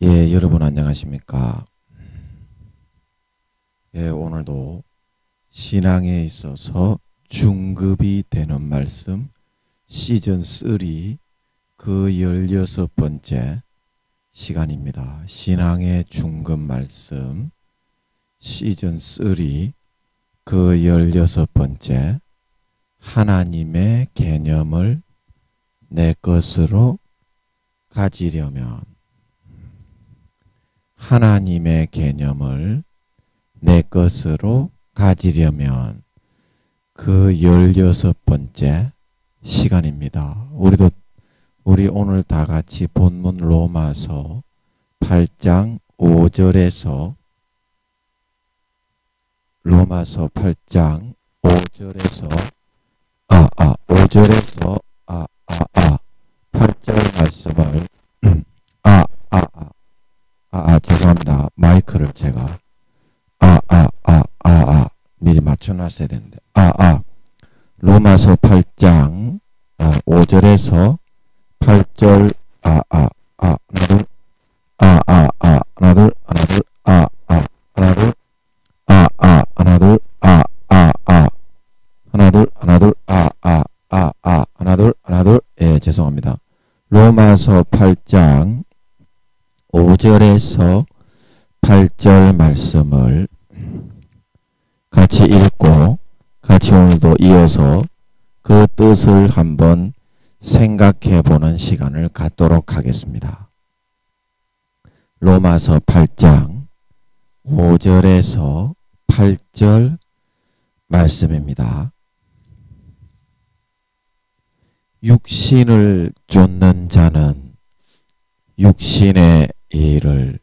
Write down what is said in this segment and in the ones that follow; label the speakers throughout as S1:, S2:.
S1: 예, 여러분 안녕하십니까? 예, 오늘도 신앙에 있어서 중급이 되는 말씀 시즌 3 그 16번째 시간입니다. 신앙의 중급 말씀 시즌 3 그 16번째 하나님의 개념을 내 것으로 가지려면 하나님의 개념을 내 것으로 가지려면 그 16번째 시간입니다. 우리 오늘 다 같이 본문 로마서 8장 5절에서 로마서 8장 5절에서 8절 말씀을 죄송합니다. 마이크를 제가 미리 맞춰놨어야 되는데 로마서 8장 5절에서 8절 예, 죄송합니다. 로마서 8장 5절에서 8절 말씀을 같이 읽고 같이 오늘도 이어서 그 뜻을 한번 생각해 보는 시간을 갖도록 하겠습니다. 로마서 8장 5절에서 8절 말씀입니다. 육신을 쫓는 자는 육신의 일을,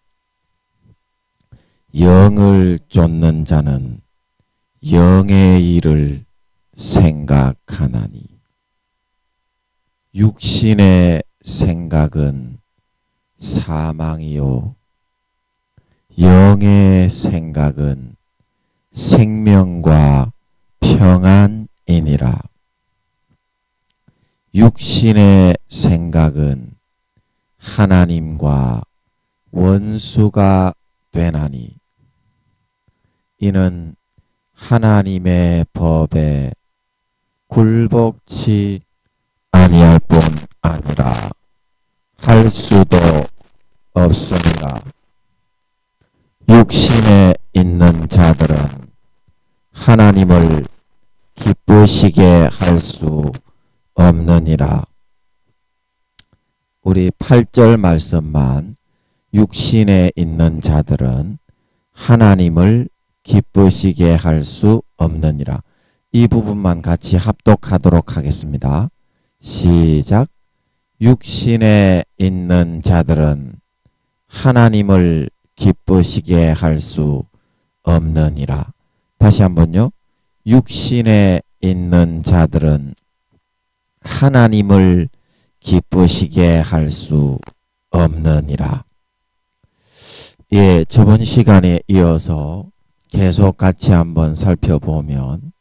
S1: 영을 쫓는 자는 영의 일을 생각하나니 육신의 생각은 사망이요 영의 생각은 생명과 평안이니라. 육신의 생각은 하나님과 원수가 되나니 이는 하나님의 법에 굴복치 아니할 뿐 아니라 할 수도 없으니라. 육신에 있는 자들은 하나님을 기쁘시게 할 수 없느니라. 우리 8절 말씀만 육신에 있는 자들은 하나님을 기쁘시게 할 수 없느니라. 이 부분만 같이 합독하도록 하겠습니다. 시작. 육신에 있는 자들은 하나님을 기쁘시게 할 수 없느니라. 다시 한번요. 육신에 있는 자들은 하나님을 기쁘시게 할 수 없느니라. 예, 저번 시간에 이어서 계속 같이 한번 살펴보면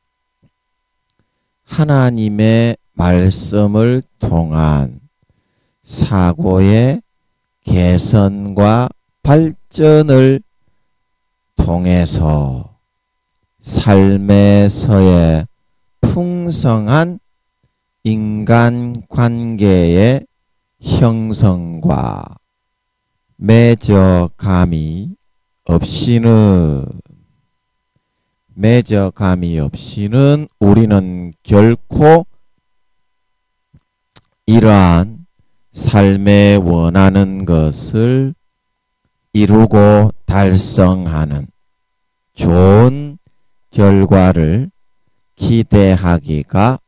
S1: 하나님의 말씀을 통한 사고의 개선과 발전을 통해서 삶에서의 풍성한 인간관계의 형성과 매저감이 없이는 우리는 결코 이러한 삶에 원하는 것을 이루고 달성하는 좋은 결과를 기대하기가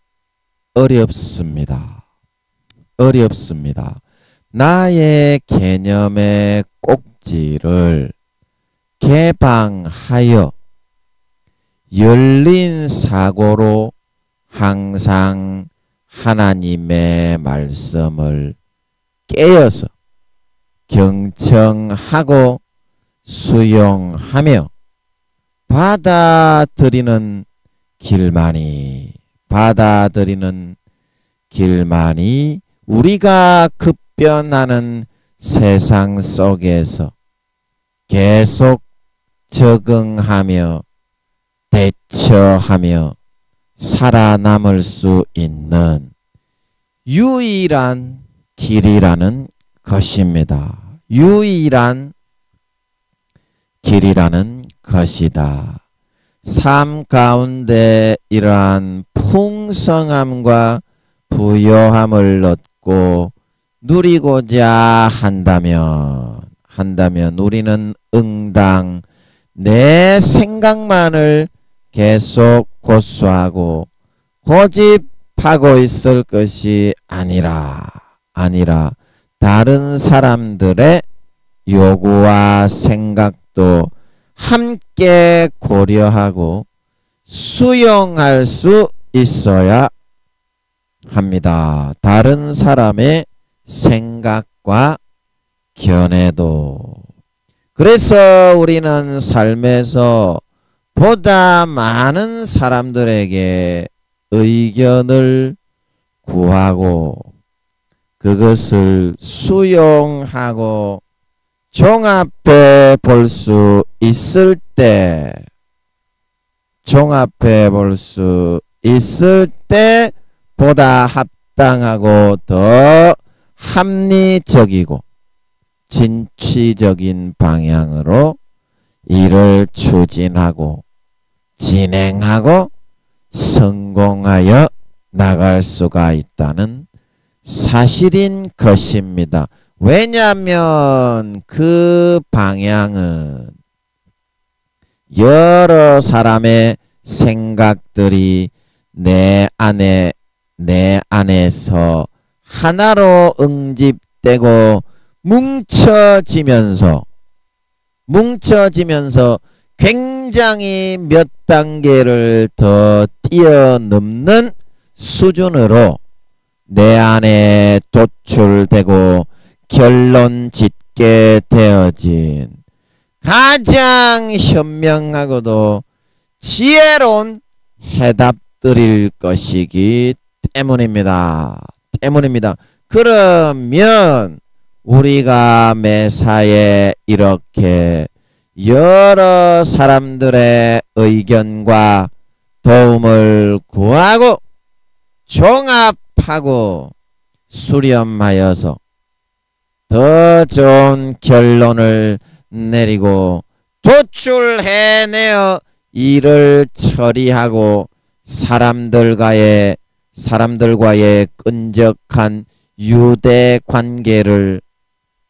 S1: 어렵습니다. 나의 개념의 꼭지를 개방하여 열린 사고로 항상 하나님의 말씀을 깨어서 경청하고 수용하며 받아들이는 길만이 우리가 급변하는 세상 속에서 계속 적응하며 대처하며 살아남을 수 있는 유일한 길이라는 것입니다. 유일한 길이라는 것이다. 삶 가운데 이러한 풍성함과 부요함을 얻고 누리고자 한다면 우리는 응당 내 생각만을 계속 고수하고 고집하고 있을 것이 아니라 다른 사람들의 요구와 생각도 함께 고려하고 수용할 수 있어야 합니다. 다른 사람의 생각과 견해도. 그래서 우리는 삶에서 보다 많은 사람들에게 의견을 구하고 그것을 수용하고 종합해 볼 수 있을 때 보다 합당하고 더 합리적이고 진취적인 방향으로 일을 추진하고 진행하고 성공하여 나갈 수가 있다는 사실인 것입니다. 왜냐하면 그 방향은 여러 사람의 생각들이 내 안에서 하나로 응집되고 뭉쳐지면서 굉장히 몇 단계를 더 뛰어넘는 수준으로 내 안에 도출되고 결론 짓게 되어진 가장 현명하고도 지혜로운 해답들일 것이기 때문입니다. 그러면 우리가 매사에 이렇게 여러 사람들의 의견과 도움을 구하고 종합하고 수렴하여서 더 좋은 결론을 내리고 도출해내어 일을 처리하고 사람들과의 끈적한 유대 관계를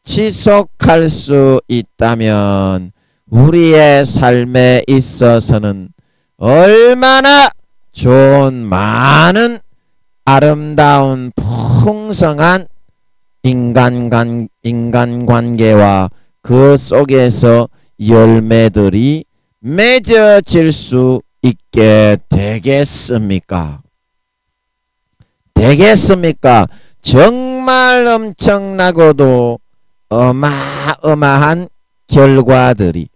S1: 지속할 수 있다면 우리의 삶에 있어서는 얼마나 좋은 많은 아름다운 풍성한 인간관계와 그 속에서 열매들이 맺어질 수 있게 되겠습니까? 정말 엄청나고도 어마어마한 결과들이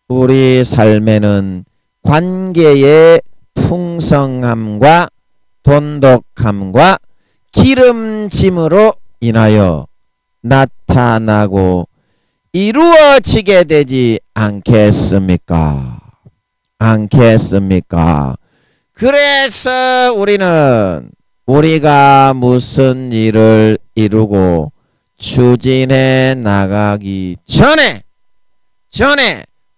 S1: 우리 삶에는 관계의 풍성함과 돈독함과 기름짐으로 인하여 나타나고 이루어지게 되지 않겠습니까? 그래서 우리가 무슨 일을 이루고 추진해 나가기 전에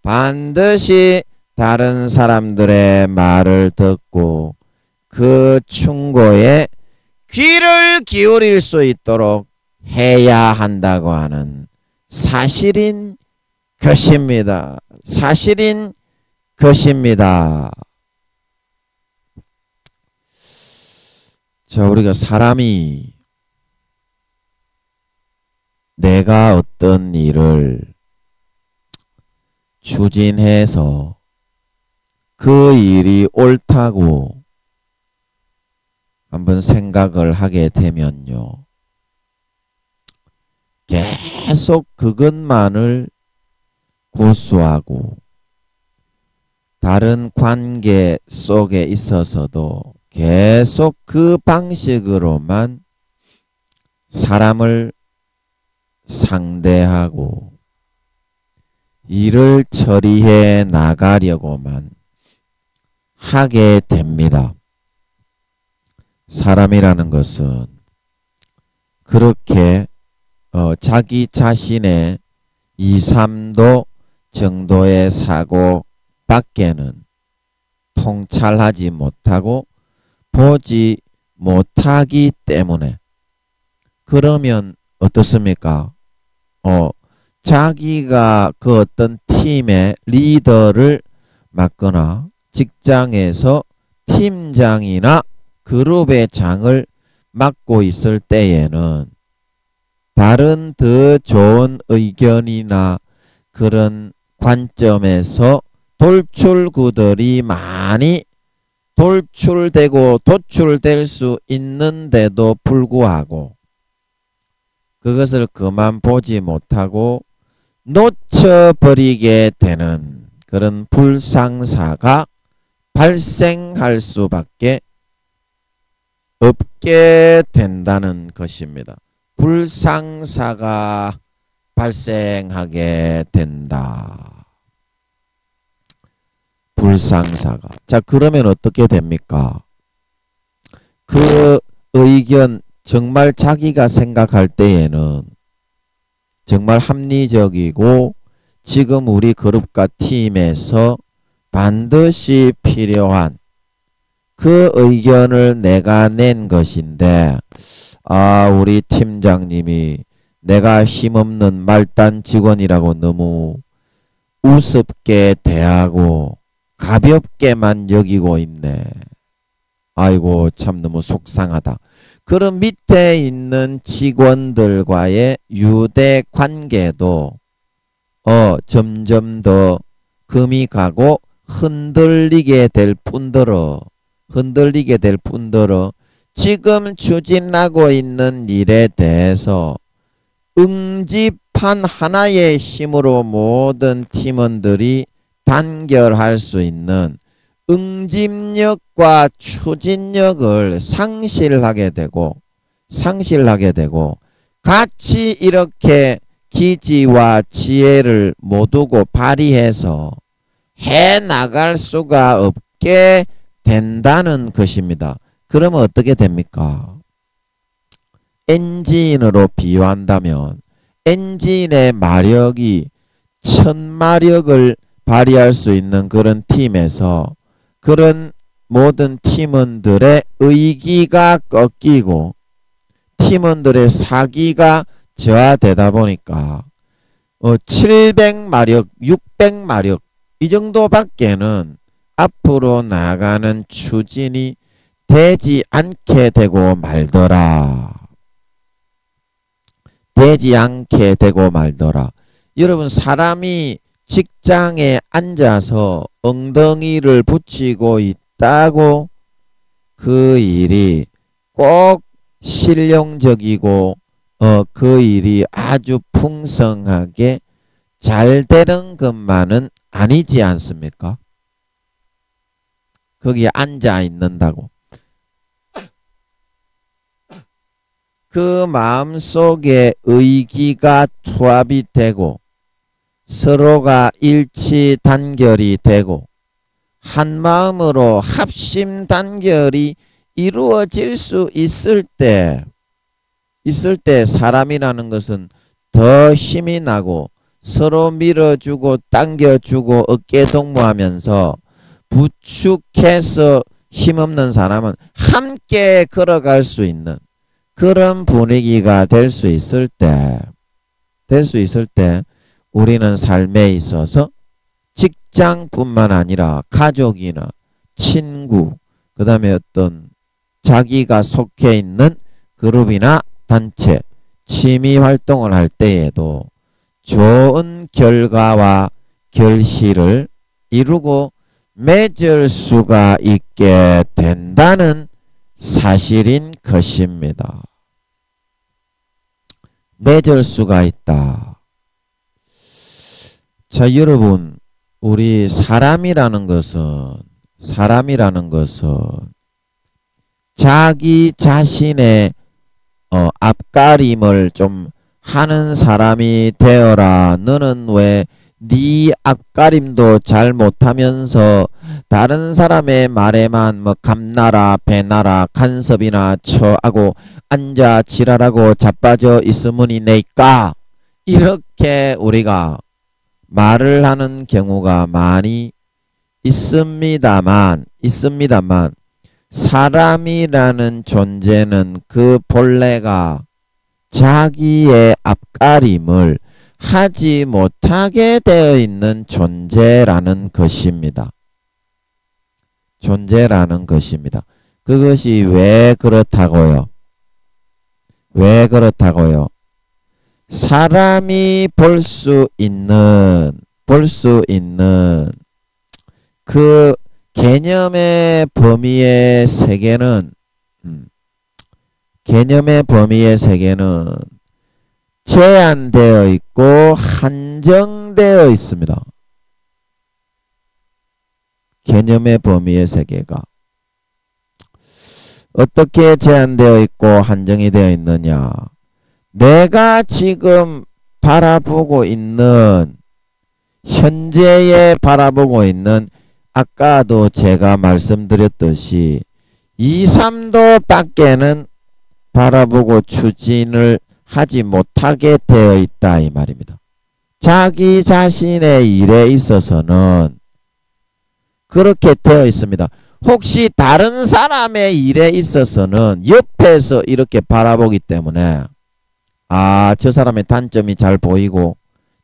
S1: 반드시 다른 사람들의 말을 듣고 그 충고에 귀를 기울일 수 있도록 해야 한다고 하는 사실인 것입니다. 자, 우리가 사람이 내가 어떤 일을 추진해서 그 일이 옳다고 한번 생각을 하게 되면요, 계속 그것만을 고수하고 다른 관계 속에 있어서도 계속 그 방식으로만 사람을 상대하고 일을 처리해 나가려고만 하게 됩니다. 사람이라는 것은 그렇게 자기 자신의 2, 3도 정도의 사고 밖에는 통찰하지 못하고 보지 못하기 때문에 그러면 어떻습니까? 자기가 그 어떤 팀의 리더를 맡거나 직장에서 팀장이나 그룹의 장을 맡고 있을 때에는 다른 더 좋은 의견이나 그런 관점에서 돌출구들이 많이 돌출되고 도출될 수 있는데도 불구하고 그것을 그만 보지 못하고 놓쳐버리게 되는 그런 불상사가 발생할 수밖에 없게 된다는 것입니다. 불상사가 발생하게 된다. 불상사가. 자, 그러면 어떻게 됩니까? 그 의견 정말 자기가 생각할 때에는 정말 합리적이고 지금 우리 그룹과 팀에서 반드시 필요한 그 의견을 내가 낸 것인데 우리 팀장님이 내가 힘없는 말단 직원이라고 너무 우습게 대하고 가볍게만 여기고 있네. 아이고 참 너무 속상하다. 그런 밑에 있는 직원들과의 유대 관계도 점점 더 금이 가고 흔들리게 될 뿐더러 지금 추진하고 있는 일에 대해서 응집한 하나의 힘으로 모든 팀원들이 단결할 수 있는 응집력과 추진력을 상실하게 되고 같이 이렇게 기지와 지혜를 모두고 발휘해서 해 나갈 수가 없게 된다는 것입니다. 그러면 어떻게 됩니까? 엔진으로 비유한다면 엔진의 마력이 1000마력을 발휘할 수 있는 그런 팀에서 그런 모든 팀원들의 의기가 꺾이고 팀원들의 사기가 저하되다 보니까 700마력, 600마력 이 정도밖에는 앞으로 나가는 추진이 되지 않게 되고 말더라. 여러분 사람이 직장에 앉아서 엉덩이를 붙이고 있다고 그 일이 꼭 실용적이고 그 일이 아주 풍성하게 잘 되는 것만은 아니지 않습니까? 거기에 앉아 있는다고. 그 마음속에 의기가 투합이 되고 서로가 일치 단결이 되고 한 마음으로 합심 단결이 이루어질 수 있을 때 사람이라는 것은 더 힘이 나고 서로 밀어주고 당겨주고 어깨동무하면서 부축해서 힘없는 사람은 함께 걸어갈 수 있는 그런 분위기가 될 수 있을 때 우리는 삶에 있어서 직장뿐만 아니라 가족이나 친구, 그 다음에 어떤 자기가 속해 있는 그룹이나 단체, 취미 활동을 할 때에도 좋은 결과와 결실을 이루고 맺을 수가 있게 된다는 사실인 것입니다. 맺을 수가 있다. 자, 여러분, 우리 사람이라는 것은 자기 자신의 앞가림을 좀 하는 사람이 되어라. 너는 왜 네 앞가림도 잘 못하면서 다른 사람의 말에만 뭐 감나라 배나라 간섭이나 처하고 앉아 지랄하고 자빠져 있으므니 내까. 이렇게 우리가 말을 하는 경우가 많이 있습니다만 사람이라는 존재는 그 본래가 자기의 앞가림을 하지 못하게 되어 있는 존재라는 것입니다. 존재라는 것입니다. 그것이 왜 그렇다고요? 왜 그렇다고요? 사람이 볼 수 있는 그 개념의 범위의 세계는 제한되어 있고 한정되어 있습니다. 개념의 범위의 세계가 어떻게 제한되어 있고 한정이 되어 있느냐? 내가 지금 바라보고 있는 현재에 바라보고 있는 아까도 제가 말씀드렸듯이 2, 3도 밖에는 바라보고 추진을 하지 못하게 되어 있다 이 말입니다. 자기 자신의 일에 있어서는 그렇게 되어 있습니다. 혹시 다른 사람의 일에 있어서는 옆에서 이렇게 바라보기 때문에 저 사람의 단점이 잘 보이고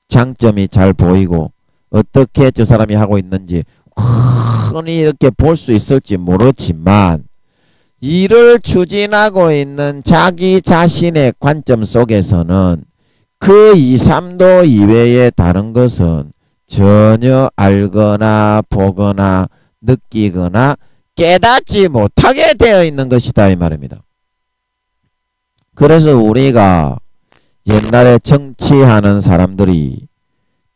S1: 장점이 잘 보이고 어떻게 저 사람이 하고 있는지 흔히 이렇게 볼 수 있을지 모르지만 일을 추진하고 있는 자기 자신의 관점 속에서는 그 2, 3도 이외의 다른 것은 전혀 알거나 보거나 느끼거나 깨닫지 못하게 되어 있는 것이다 이 말입니다. 그래서 우리가 옛날에 정치하는 사람들이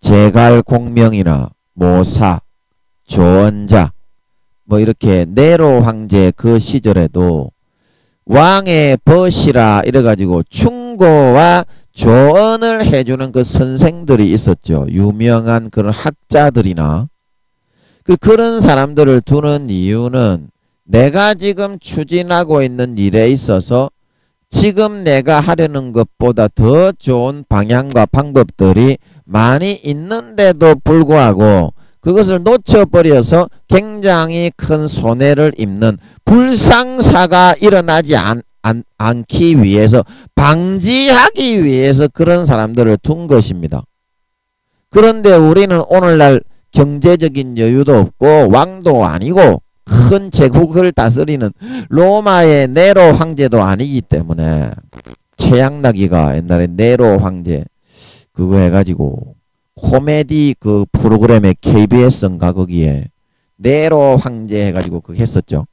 S1: 제갈공명이나 모사, 조언자 뭐 이렇게 네로 황제 그 시절에도 왕의 벗이라 이래가지고 충고와 조언을 해주는 그 선생들이 있었죠. 유명한 그런 학자들이나 그런 사람들을 두는 이유는 내가 지금 추진하고 있는 일에 있어서 지금 내가 하려는 것보다 더 좋은 방향과 방법들이 많이 있는데도 불구하고 그것을 놓쳐버려서 굉장히 큰 손해를 입는 불상사가 일어나지 않기 위해서 방지하기 위해서 그런 사람들을 둔 것입니다. 그런데 우리는 오늘날 경제적인 여유도 없고 왕도 아니고 큰 제국을 다스리는 로마의 네로 황제도 아니기 때문에 최양락이가 옛날에 네로 황제 그거 해가지고 코미디 그 프로그램에 KBS인가 거기에 네로 황제 해가지고 그거 했었죠.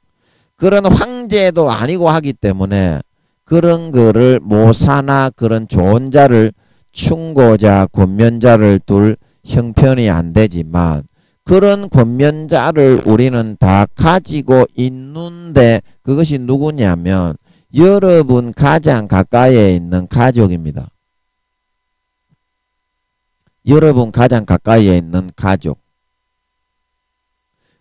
S1: 그런 황제도 아니고 하기 때문에 그런 거를 모사나 그런 조언자를 충고자 권면자를 둘 형편이 안 되지만 그런 권면자를 우리는 다 가지고 있는데 그것이 누구냐면 여러분 가장 가까이에 있는 가족입니다. 여러분 가장 가까이에 있는 가족.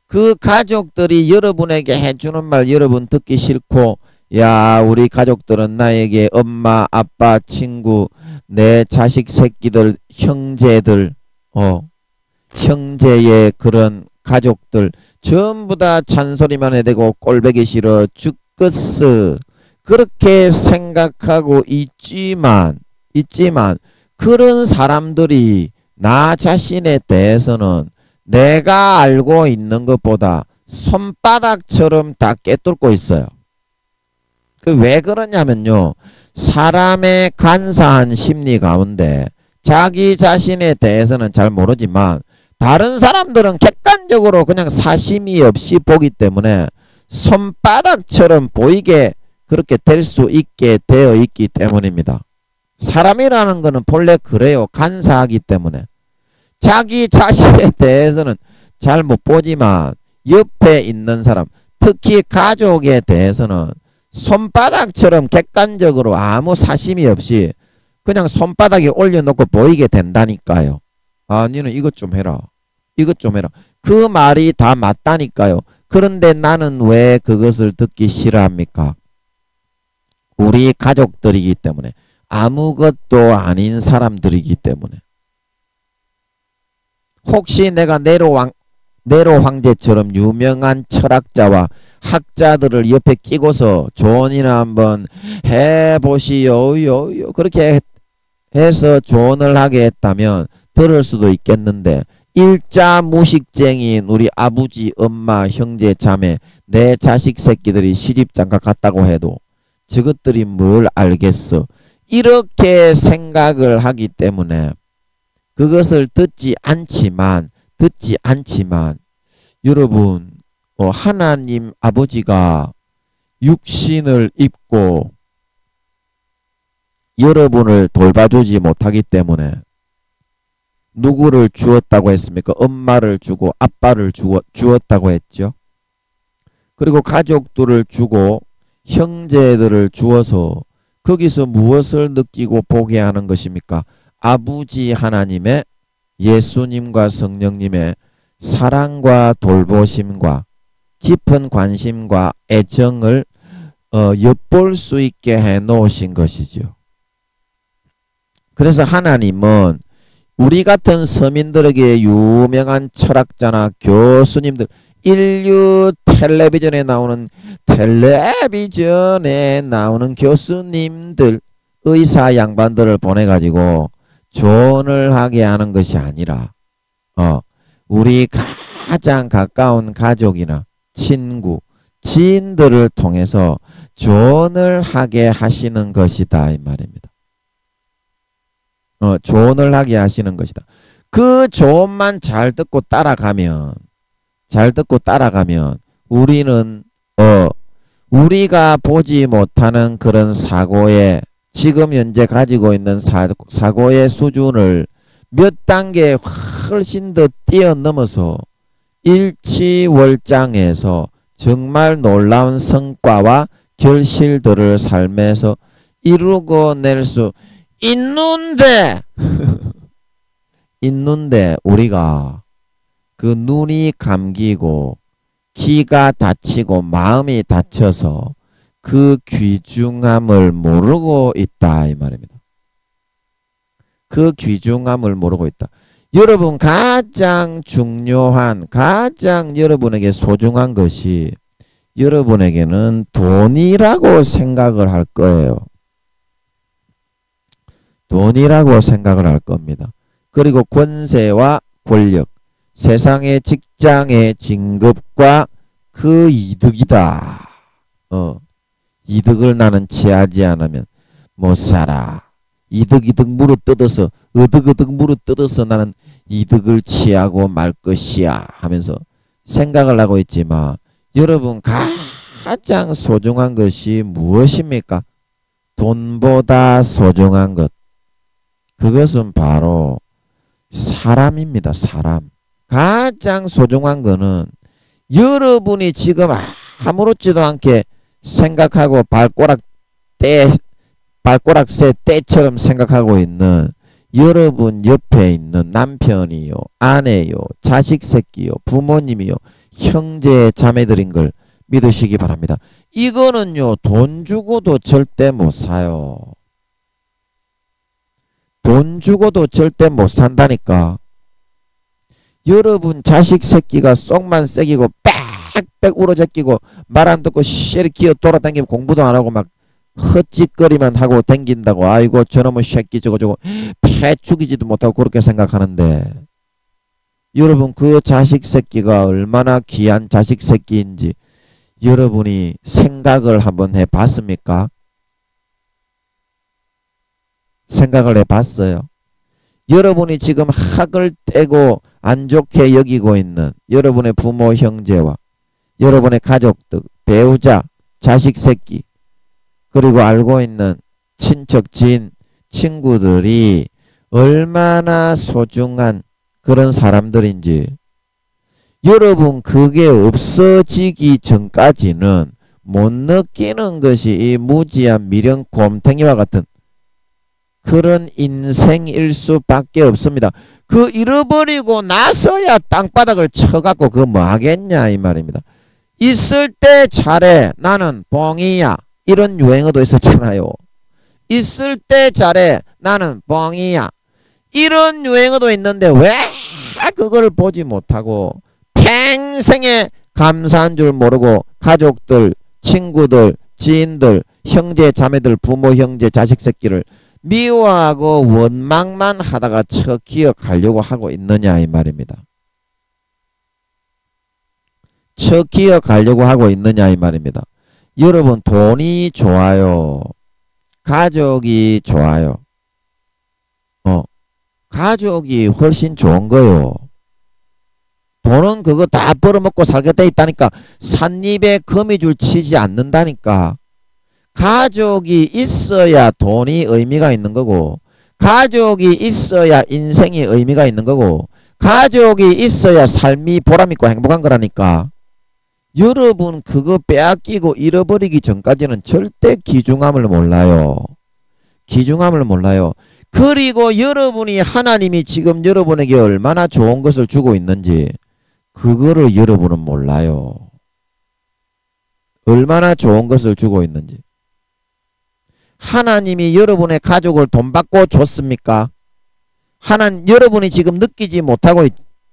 S1: 그 가족들이 여러분에게 해주는 말 여러분 듣기 싫고 야 우리 가족들은 나에게 엄마 아빠 친구 내 자식 새끼들 형제들 형제의 그런 가족들 전부 다 잔소리만 해대고 꼴보기 싫어 죽겠어 그렇게 생각하고 있지만 그런 사람들이 나 자신에 대해서는 내가 알고 있는 것보다 손바닥처럼 다 꿰뚫고 있어요. 왜 그러냐면요. 사람의 간사한 심리 가운데 자기 자신에 대해서는 잘 모르지만 다른 사람들은 객관적으로 그냥 사심이 없이 보기 때문에 손바닥처럼 보이게 그렇게 될 수 있게 되어 있기 때문입니다. 사람이라는 거는 본래 그래요. 간사하기 때문에. 자기 자신에 대해서는 잘 못 보지만 옆에 있는 사람, 특히 가족에 대해서는 손바닥처럼 객관적으로 아무 사심이 없이 그냥 손바닥에 올려놓고 보이게 된다니까요. 아, 니는 이것 좀 해라. 이것 좀 해라. 그 말이 다 맞다니까요. 그런데 나는 왜 그것을 듣기 싫어합니까? 우리 가족들이기 때문에. 아무것도 아닌 사람들이기 때문에. 혹시 내가 네로 황제처럼 유명한 철학자와 학자들을 옆에 끼고서 조언이나 한번 해보시오 그렇게 해서 조언을 하게 했다면 들을 수도 있겠는데, 일자 무식쟁이인 우리 아버지, 엄마, 형제, 자매, 내 자식 새끼들이 시집장가 갔다고 해도 저것들이 뭘 알겠어. 이렇게 생각을 하기 때문에 그것을 듣지 않지만 여러분, 하나님 아버지가 육신을 입고 여러분을 돌봐주지 못하기 때문에 누구를 주었다고 했습니까? 엄마를 주고 아빠를 주었다고 했죠. 그리고 가족들을 주고 형제들을 주어서 거기서 무엇을 느끼고 보게 하는 것입니까? 아버지 하나님의, 예수님과 성령님의 사랑과 돌보심과 깊은 관심과 애정을 엿볼 수 있게 해 놓으신 것이죠. 그래서 하나님은 우리 같은 서민들에게 유명한 철학자나 교수님들, 인류 텔레비전에 나오는 교수님들, 의사 양반들을 보내가지고 조언을 하게 하는 것이 아니라 우리 가장 가까운 가족이나 친구, 지인들을 통해서 조언을 하게 하시는 것이다 이 말입니다. 조언을 하게 하시는 것이다. 그 조언만 잘 듣고 따라가면 우리는 우리가 보지 못하는 그런 사고의, 지금 현재 가지고 있는 사고의 수준을 몇 단계 훨씬 더 뛰어넘어서 일치월장해서 정말 놀라운 성과와 결실들을 삶에서 이루고 낼 수 있는데 우리가 그 눈이 감기고 귀가 다치고 마음이 다쳐서 그 귀중함을 모르고 있다 이 말입니다. 그 귀중함을 모르고 있다. 여러분, 가장 중요한, 가장 여러분에게 소중한 것이 여러분에게는 돈이라고 생각을 할 거예요. 돈이라고 생각을 할 겁니다. 그리고 권세와 권력, 세상의 직장의 진급과 그 이득이다. 이득을 나는 취하지 않으면 못 살아. 이득 물어뜯어서 으득 물어뜯어서 나는 이득을 취하고 말 것이야 하면서 생각을 하고 있지만, 여러분, 가장 소중한 것이 무엇입니까? 돈보다 소중한 것, 그것은 바로 사람입니다. 사람. 가장 소중한 거는 여러분이 지금 아무렇지도 않게 생각하고 발꼬락새 떼처럼 생각하고 있는 여러분 옆에 있는 남편이요, 아내요, 자식 새끼요, 부모님이요, 형제 자매들인 걸 믿으시기 바랍니다. 이거는요, 돈 주고도 절대 못 사요. 돈 주고도 절대 못 산다니까. 여러분 자식 새끼가 속만 새기고 빽빽 울어제끼고 말 안 듣고 쉐리 기어 돌아다니고 공부도 안 하고 막 헛짓거리만 하고 댕긴다고, 아이고 저놈의 새끼 저거 패 죽이지도 못하고 그렇게 생각하는데, 여러분 그 자식 새끼가 얼마나 귀한 자식 새끼인지 여러분이 생각을 한번 해봤습니까? 생각을 해봤어요? 여러분이 지금 학을 떼고 안 좋게 여기고 있는 여러분의 부모 형제와 여러분의 가족들, 배우자, 자식 새끼, 그리고 알고 있는 친척, 지인, 친구들이 얼마나 소중한 그런 사람들인지, 여러분 그게 없어지기 전까지는 못 느끼는 것이 이 무지한 미련 곰탱이와 같은 그런 인생일 수밖에 없습니다. 그 잃어버리고 나서야 땅바닥을 쳐갖고 그거 뭐 하겠냐 이 말입니다. 있을 때 잘해 나는 뻥이야 이런 유행어도 있었잖아요. 있을 때 잘해 나는 뻥이야 이런 유행어도 있는데 왜 그걸 보지 못하고 평생에 감사한 줄 모르고 가족들 친구들 지인들 형제 자매들 부모 형제 자식 새끼를 미워하고 원망만 하다가 처 기억하려고 하고 있느냐 이 말입니다. 처 기억하려고 하고 있느냐 이 말입니다. 여러분 돈이 좋아요. 가족이 좋아요. 가족이 훨씬 좋은 거요. 돈은 그거 다 벌어먹고 살게 돼 있다니까. 삿입에 거미줄 치지 않는다니까. 가족이 있어야 돈이 의미가 있는 거고 가족이 있어야 인생이 의미가 있는 거고 가족이 있어야 삶이 보람있고 행복한 거라니까. 여러분 그거 빼앗기고 잃어버리기 전까지는 절대 귀중함을 몰라요. 귀중함을 몰라요. 그리고 여러분이 하나님이 지금 여러분에게 얼마나 좋은 것을 주고 있는지 그거를 여러분은 몰라요. 얼마나 좋은 것을 주고 있는지. 하나님이 여러분의 가족을 돈 받고 줬습니까? 여러분이 지금 느끼지 못하고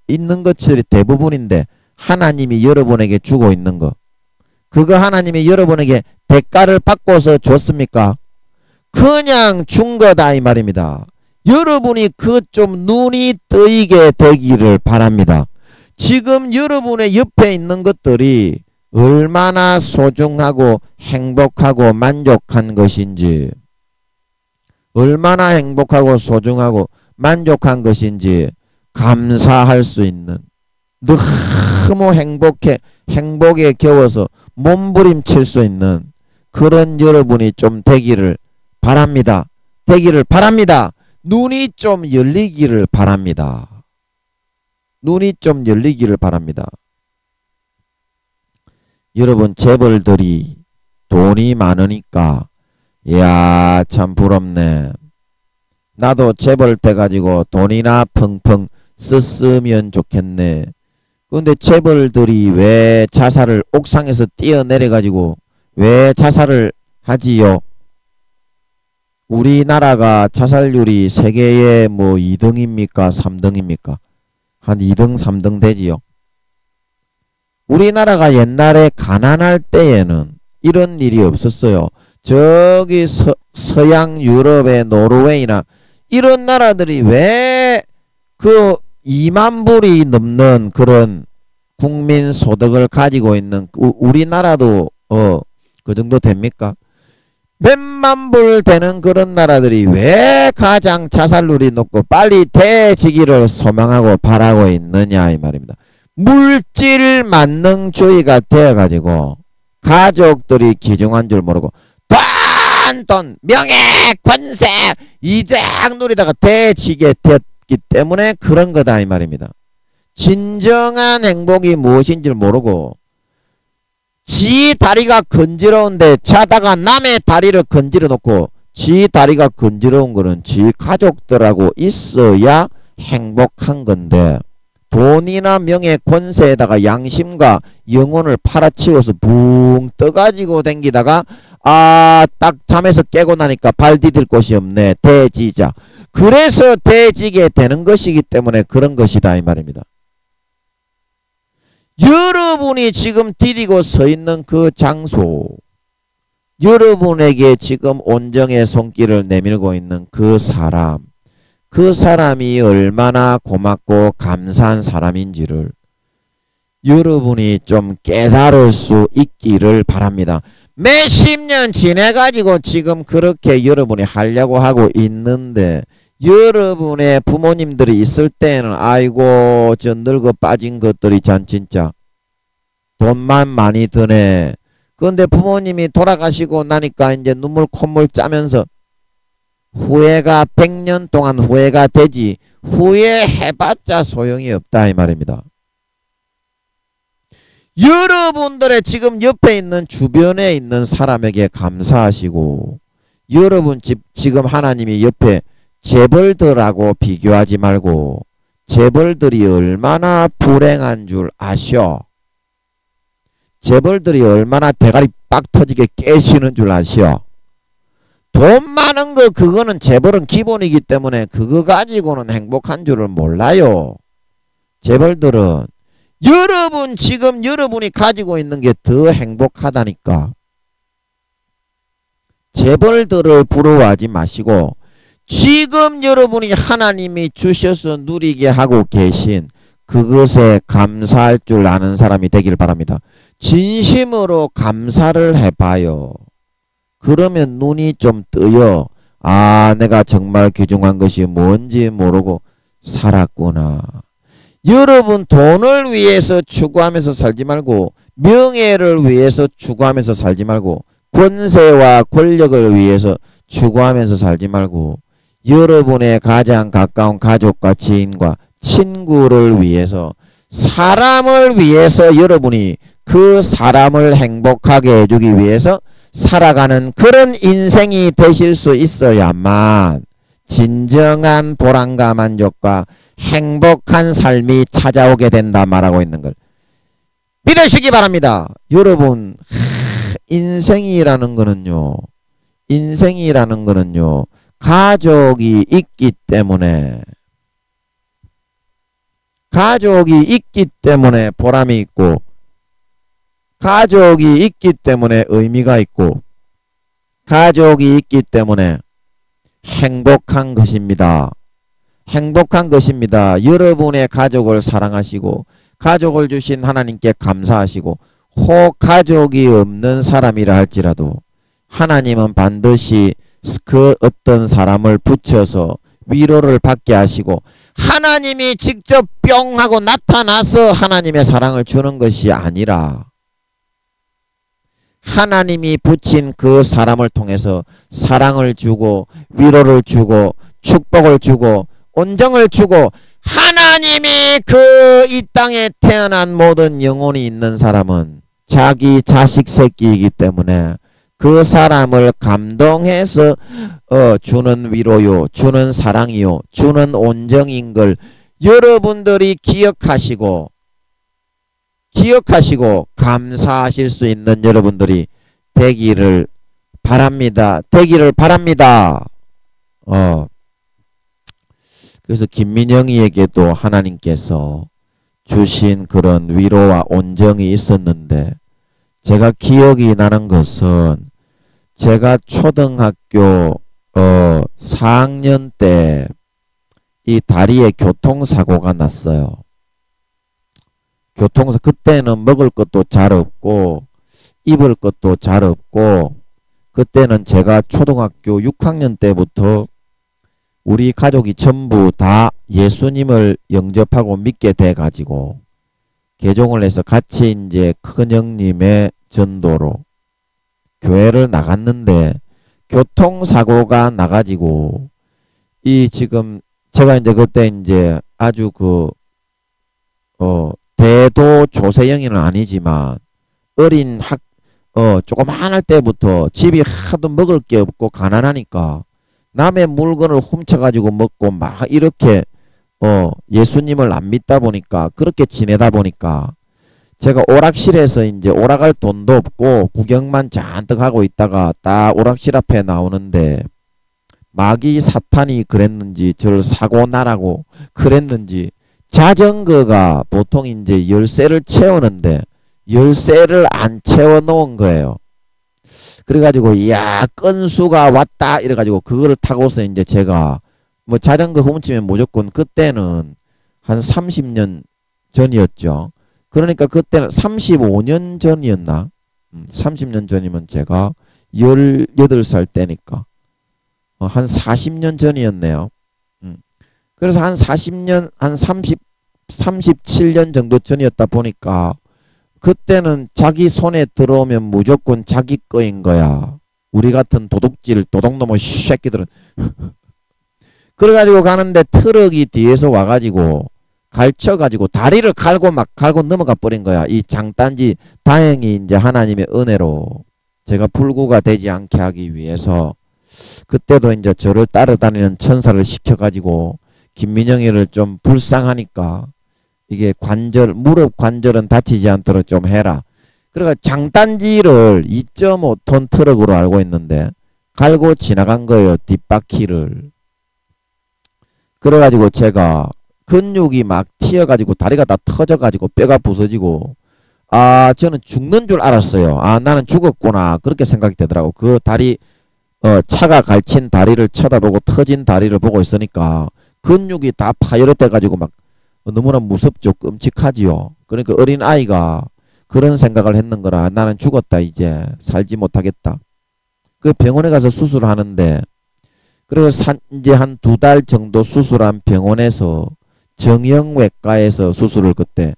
S1: 있는 것들이 대부분인데 하나님이 여러분에게 주고 있는 거 그거 하나님이 여러분에게 대가를 받고서 줬습니까? 그냥 준 거다 이 말입니다. 여러분이 그 좀 눈이 뜨이게 되기를 바랍니다. 지금 여러분의 옆에 있는 것들이 얼마나 소중하고 행복하고 만족한 것인지 얼마나 행복하고 소중하고 만족한 것인지 감사할 수 있는 너무 행복에 겨워서 몸부림칠 수 있는 그런 여러분이 좀 되기를 바랍니다. 되기를 바랍니다. 눈이 좀 열리기를 바랍니다. 눈이 좀 열리기를 바랍니다. 여러분 재벌들이 돈이 많으니까 이야 참 부럽네. 나도 재벌 돼가지고 돈이나 펑펑 썼으면 좋겠네. 근데 재벌들이 왜 자살을 옥상에서 뛰어내려가지고 왜 자살을 하지요? 우리나라가 자살률이 세계에 뭐 2등입니까? 3등입니까? 한 2등 3등 되지요. 우리나라가 옛날에 가난할 때에는 이런 일이 없었어요. 저기 서양 유럽의 노르웨이나 이런 나라들이 왜 그 2만 불이 넘는 그런 국민 소득을 가지고 있는 우리나라도 그 정도 됩니까? 몇만 불 되는 그런 나라들이 왜 가장 자살률이 높고 빨리 대지기를 소망하고 바라고 있느냐 이 말입니다. 물질 만능주의가 되어가지고 가족들이 귀중한 줄 모르고 돈 명예 권세 이득 누리다가 대지게 됐기 때문에 그런 거다 이 말입니다. 진정한 행복이 무엇인 줄 모르고 지 다리가 건지러운데 자다가 남의 다리를 건드려 놓고 지 다리가 건지러운 거는 지 가족들하고 있어야 행복한 건데 돈이나 명예 권세에다가 양심과 영혼을 팔아치워서 붕 떠가지고 댕기다가 딱 잠에서 깨고 나니까 발 디딜 곳이 없네. 대지자. 그래서 대지게 되는 것이기 때문에 그런 것이다 이 말입니다. 여러분이 지금 디디고 서 있는 그 장소, 여러분에게 지금 온정의 손길을 내밀고 있는 그 사람이 얼마나 고맙고 감사한 사람인지를 여러분이 좀 깨달을 수 있기를 바랍니다. 몇십 년 지내가지고 지금 그렇게 여러분이 하려고 하고 있는데 여러분의 부모님들이 있을 때는 아이고 저 늙어 빠진 것들이 전 진짜 돈만 많이 드네. 그런데 부모님이 돌아가시고 나니까 이제 눈물 콧물 짜면서 후회가 100년 동안 후회가 되지 후회해봤자 소용이 없다 이 말입니다. 여러분들의 지금 옆에 있는 주변에 있는 사람에게 감사하시고 여러분 지금 하나님이 옆에 재벌들하고 비교하지 말고 재벌들이 얼마나 불행한 줄 아셔? 재벌들이 얼마나 대가리 빡 터지게 깨시는 줄 아시오? 돈 많은 거 그거는 재벌은 기본이기 때문에 그거 가지고는 행복한 줄을 몰라요. 재벌들은 여러분 지금 여러분이 가지고 있는 게 더 행복하다니까. 재벌들을 부러워하지 마시고 지금 여러분이 하나님이 주셔서 누리게 하고 계신 그것에 감사할 줄 아는 사람이 되길 바랍니다. 진심으로 감사를 해봐요. 그러면 눈이 좀 뜨여. 아, 내가 정말 귀중한 것이 뭔지 모르고 살았구나. 여러분 돈을 위해서 추구하면서 살지 말고 명예를 위해서 추구하면서 살지 말고 권세와 권력을 위해서 추구하면서 살지 말고 여러분의 가장 가까운 가족과 지인과 친구를 위해서 사람을 위해서 여러분이 그 사람을 행복하게 해주기 위해서 살아가는 그런 인생이 되실 수 있어야만 진정한 보람과 만족과 행복한 삶이 찾아오게 된다 말하고 있는 걸 믿으시기 바랍니다. 여러분 인생이라는 거는요 가족이 있기 때문에 보람이 있고 가족이 있기 때문에 의미가 있고 가족이 있기 때문에 행복한 것입니다. 행복한 것입니다. 여러분의 가족을 사랑하시고 가족을 주신 하나님께 감사하시고 혹 가족이 없는 사람이라 할지라도 하나님은 반드시 그 어떤 사람을 붙여서 위로를 받게 하시고 하나님이 직접 뿅 하고 나타나서 하나님의 사랑을 주는 것이 아니라 하나님이 붙인 그 사람을 통해서 사랑을 주고 위로를 주고 축복을 주고 온정을 주고 하나님이 그 이 땅에 태어난 모든 영혼이 있는 사람은 자기 자식 새끼이기 때문에 그 사람을 감동해서 주는 위로요 주는 사랑이요 주는 온정인 걸 여러분들이 기억하시고 감사하실 수 있는 여러분들이 되기를 바랍니다. 그래서 김민영이에게도 하나님께서 주신 그런 위로와 온정이 있었는데 제가 기억이 나는 것은 제가 초등학교 4학년 때 이 다리에 교통사고가 났어요. 그때는 먹을 것도 잘 없고 입을 것도 잘 없고 그때는 제가 초등학교 6학년 때부터 우리 가족이 전부 다 예수님을 영접하고 믿게 돼 가지고 개종을 해서 같이 이제 큰형님의 전도로 교회를 나갔는데 교통사고가 나가지고 이 지금 제가 이제 그때 이제 아주 대도 조세형이는 아니지만 어린 조그만할 때부터 집이 하도 먹을 게 없고 가난하니까 남의 물건을 훔쳐가지고 먹고 막 이렇게 예수님을 안 믿다 보니까 그렇게 지내다 보니까 제가 오락실에서 이제 오락할 돈도 없고 구경만 잔뜩 하고 있다가 딱 오락실 앞에 나오는데 마귀 사탄이 그랬는지 저를 사고 나라고 그랬는지 자전거가 보통 이제 열쇠를 채우는데 열쇠를 안 채워 놓은 거예요. 그래가지고 이야 건수가 왔다 이래가지고 그거를 타고서 이제 제가 뭐 자전거 훔치면 무조건 그때는 한 30년 전이었죠. 그러니까 그때는 35년 전이었나? 30년 전이면 제가 18살 때니까 한 40년 전이었네요. 그래서 한 40년 한 37년 정도 전이었다 보니까 그때는 자기 손에 들어오면 무조건 자기 거인 거야. 우리 같은 도둑놈의 새끼들은. 그래가지고 가는데 트럭이 뒤에서 와가지고 가르쳐가지고 다리를 갈고 넘어가 버린 거야. 이 장단지. 다행히 이제 하나님의 은혜로 제가 불구가 되지 않게 하기 위해서 그때도 이제 저를 따라다니는 천사를 시켜가지고 김민영이를 좀 불쌍하니까 이게 무릎 관절은 다치지 않도록 좀 해라. 그러니까 장단지를 2.5톤 트럭으로 알고 있는데 갈고 지나간 거예요. 뒷바퀴를. 그래가지고 제가 근육이 막 튀어가지고 다리가 다 터져가지고 뼈가 부서지고 저는 죽는 줄 알았어요. 나는 죽었구나. 그렇게 생각이 되더라고. 그 다리 차가 갈친 다리를 쳐다보고 터진 다리를 보고 있으니까 근육이 다 파열돼가지고 막 너무나 무섭죠. 끔찍하지요. 그러니까 어린아이가 그런 생각을 했는 거라. 나는 죽었다. 이제 살지 못하겠다. 그 병원에 가서 수술하는데 그래서 이제 한 2달 정도 수술한 병원에서 정형외과에서 수술을 그때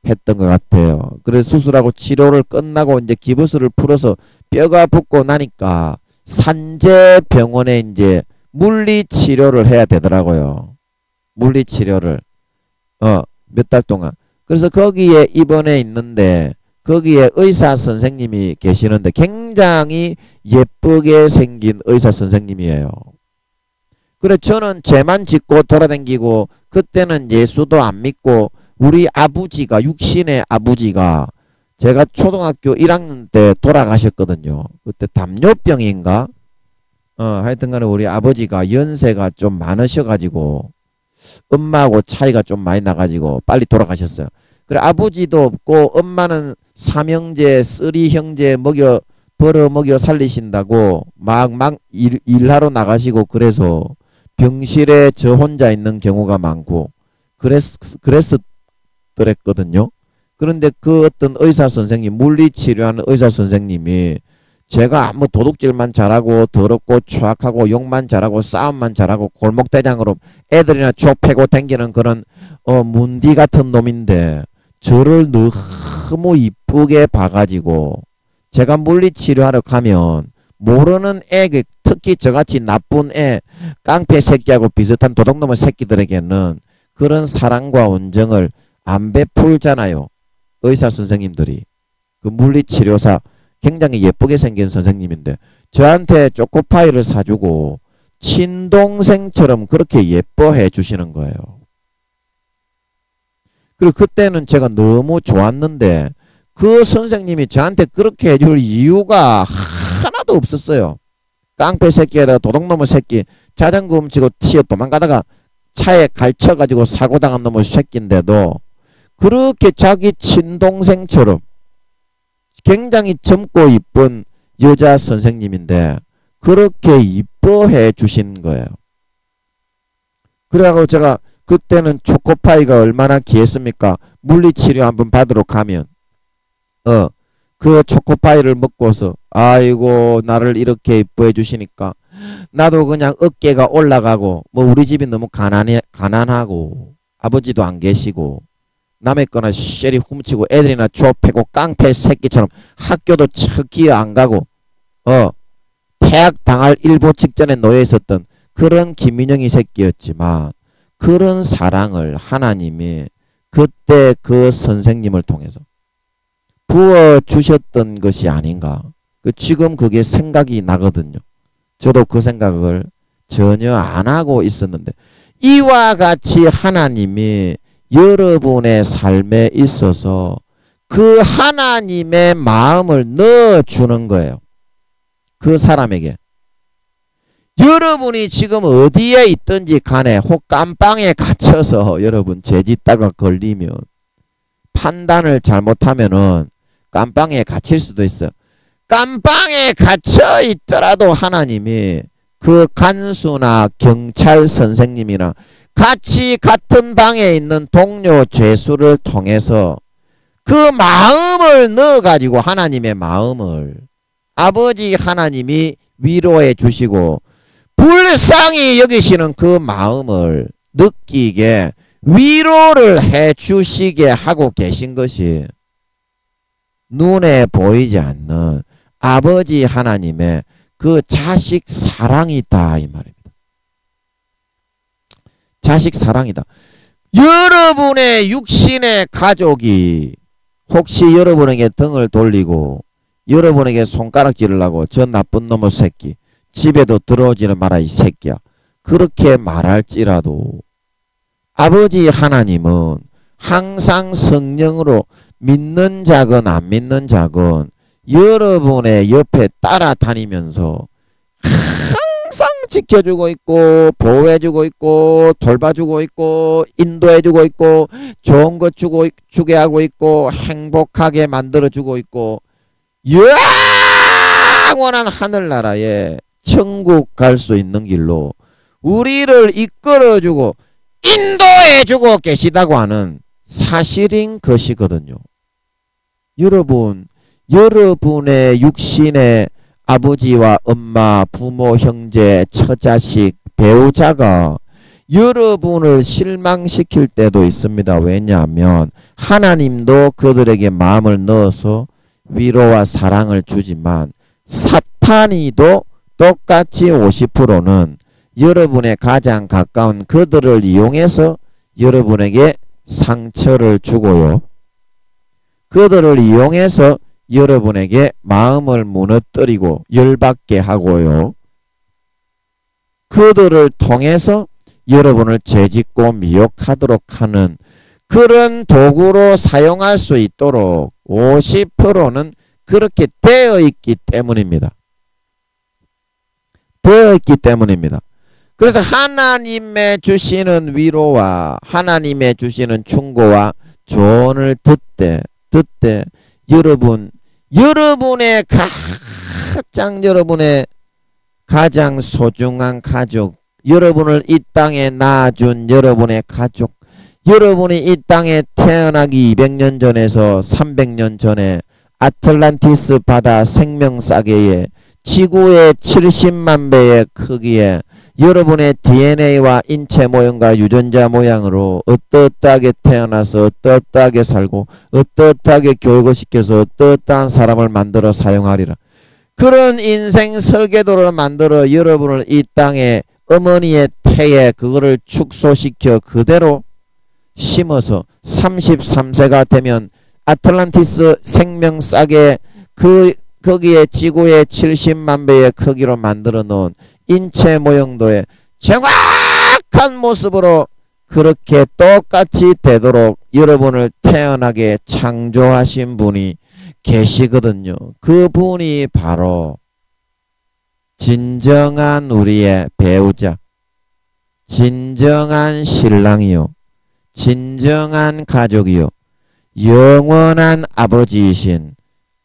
S1: 했던 것 같아요. 그래서 수술하고 치료를 끝나고 이제 기부스를 풀어서 뼈가 붙고 나니까 산재병원에 이제 물리치료를 해야 되더라고요. 물리치료를 몇 달 동안. 그래서 거기에 입원해 있는데 거기에 의사 선생님이 계시는데 굉장히 예쁘게 생긴 의사 선생님이에요. 그래 저는 죄만 짓고 돌아다니고 그때는 예수도 안 믿고 우리 아버지가 육신의 아버지가 제가 초등학교 1학년 때 돌아가셨거든요. 그때 담요병인가? 하여튼간에 우리 아버지가 연세가 좀 많으셔가지고 엄마하고 차이가 좀 많이 나가지고 빨리 돌아가셨어요. 그래 아버지도 없고 엄마는 삼형제 쓰리 형제 벌어 먹여 살리신다고 막 일하러 나가시고 그래서 병실에 저 혼자 있는 경우가 많고 그랬었거든요. 그런데 그 어떤 의사 선생님, 물리치료하는 의사 선생님이 제가 아무 도둑질만 잘하고 더럽고 추악하고 욕만 잘하고 싸움만 잘하고 골목대장으로 애들이나 좁패고 댕기는 그런 문디 같은 놈인데 저를 너무 이쁘게 봐가지고 제가 물리치료하러 가면 모르는 애, 특히 저같이 나쁜 애, 깡패 새끼하고 비슷한 도둑놈의 새끼들에게는 그런 사랑과 온정을 안 베풀잖아요. 의사 선생님들이. 그 물리치료사 굉장히 예쁘게 생긴 선생님인데 저한테 초코파이를 사주고 친동생처럼 그렇게 예뻐해 주시는 거예요. 그리고 그때는 제가 너무 좋았는데 그 선생님이 저한테 그렇게 해줄 이유가 하나도 없었어요. 깡패 새끼에다가 도둑놈의 새끼 자전거 훔치고 튀어 도망가다가 차에 갈쳐가지고 사고당한 놈의 새끼인데도 그렇게 자기 친동생처럼 굉장히 젊고 이쁜 여자 선생님인데 그렇게 이뻐해 주신 거예요. 그래가지고 제가 그때는 초코파이가 얼마나 귀했습니까? 물리치료 한번 받으러 가면 그 초코파이를 먹고서 아이고 나를 이렇게 이뻐해 주시니까 나도 그냥 어깨가 올라가고 뭐 우리 집이 너무 가난하고 아버지도 안 계시고 남의 거나 쉐리 훔치고 애들이나 좁히고 깡패 새끼처럼 학교도 척기 안 가고 퇴학 당할 일보 직전에 놓여 있었던 그런 김민영이 새끼였지만 그런 사랑을 하나님이 그때 그 선생님을 통해서 부어주셨던 것이 아닌가. 지금 그게 생각이 나거든요. 저도 그 생각을 전혀 안 하고 있었는데 이와 같이 하나님이 여러분의 삶에 있어서 그 하나님의 마음을 넣어주는 거예요. 그 사람에게. 여러분이 지금 어디에 있든지 간에 혹 깜빵에 갇혀서 여러분 죄짓다가 걸리면 판단을 잘못하면은 깜빵에 갇힐 수도 있어요. 깜빵에 갇혀 있더라도 하나님이 그 간수나 경찰 선생님이나 같이 같은 방에 있는 동료 죄수를 통해서 그 마음을 넣어가지고 하나님의 마음을 아버지 하나님이 위로해 주시고 불쌍히 여기시는 그 마음을 느끼게 위로를 해 주시게 하고 계신 것이 눈에 보이지 않는 아버지 하나님의 그 자식 사랑이다 이 말입니다. 자식 사랑이다. 여러분의 육신의 가족이 혹시 여러분에게 등을 돌리고 여러분에게 손가락질을 하고 저 나쁜 놈의 새끼 집에도 들어오지는 마라 이 새끼야 그렇게 말할지라도 아버지 하나님은 항상 성령으로 믿는 자건 안 믿는 자건 여러분의 옆에 따라다니면서 항상 지켜주고 있고 보호해주고 있고 돌봐주고 있고 인도해주고 있고 좋은 것 주게 하고 있고 행복하게 만들어주고 있고 영원한 하늘나라에 천국 갈 수 있는 길로 우리를 이끌어주고 인도해주고 계시다고 하는 사실인 것이거든요. 여러분, 여러분의 육신의 아버지와 엄마, 부모, 형제, 처자식, 배우자가 여러분을 실망시킬 때도 있습니다. 왜냐하면 하나님도 그들에게 마음을 넣어서 위로와 사랑을 주지만 사탄이도 똑같이 50%는 여러분의 가장 가까운 그들을 이용해서 여러분에게 상처를 주고요. 그들을 이용해서 여러분에게 마음을 무너뜨리고 열받게 하고요. 그들을 통해서 여러분을 죄짓고 미혹하도록 하는 그런 도구로 사용할 수 있도록 50%는 그렇게 되어 있기 때문입니다. 되어 있기 때문입니다. 그래서 하나님의 주시는 위로와 하나님의 주시는 충고와 조언을 듣되 여러분의 가장 소중한 가족, 여러분을 이 땅에 낳아준 여러분의 가족, 여러분이 이 땅에 태어나기 200년 전에서 300년 전에 아틀란티스 바다 생명싸개에 지구의 70만 배의 크기에 여러분의 DNA와 인체 모형과 유전자 모양으로 어떠하게 태어나서 어떠하게 살고 어떠하게 교육을 시켜서 어떠한 사람을 만들어 사용하리라. 그런 인생 설계도를 만들어 여러분을 이 땅에 어머니의 태에 그거를 축소시켜 그대로 심어서 33세가 되면 아틀란티스 생명싸개 거기에 지구의 70만 배의 크기로 만들어 놓은 인체 모형도의 정확한 모습으로 그렇게 똑같이 되도록 여러분을 태어나게 창조하신 분이 계시거든요. 그 분이 바로 진정한 우리의 배우자, 진정한 신랑이요, 진정한 가족이요, 영원한 아버지이신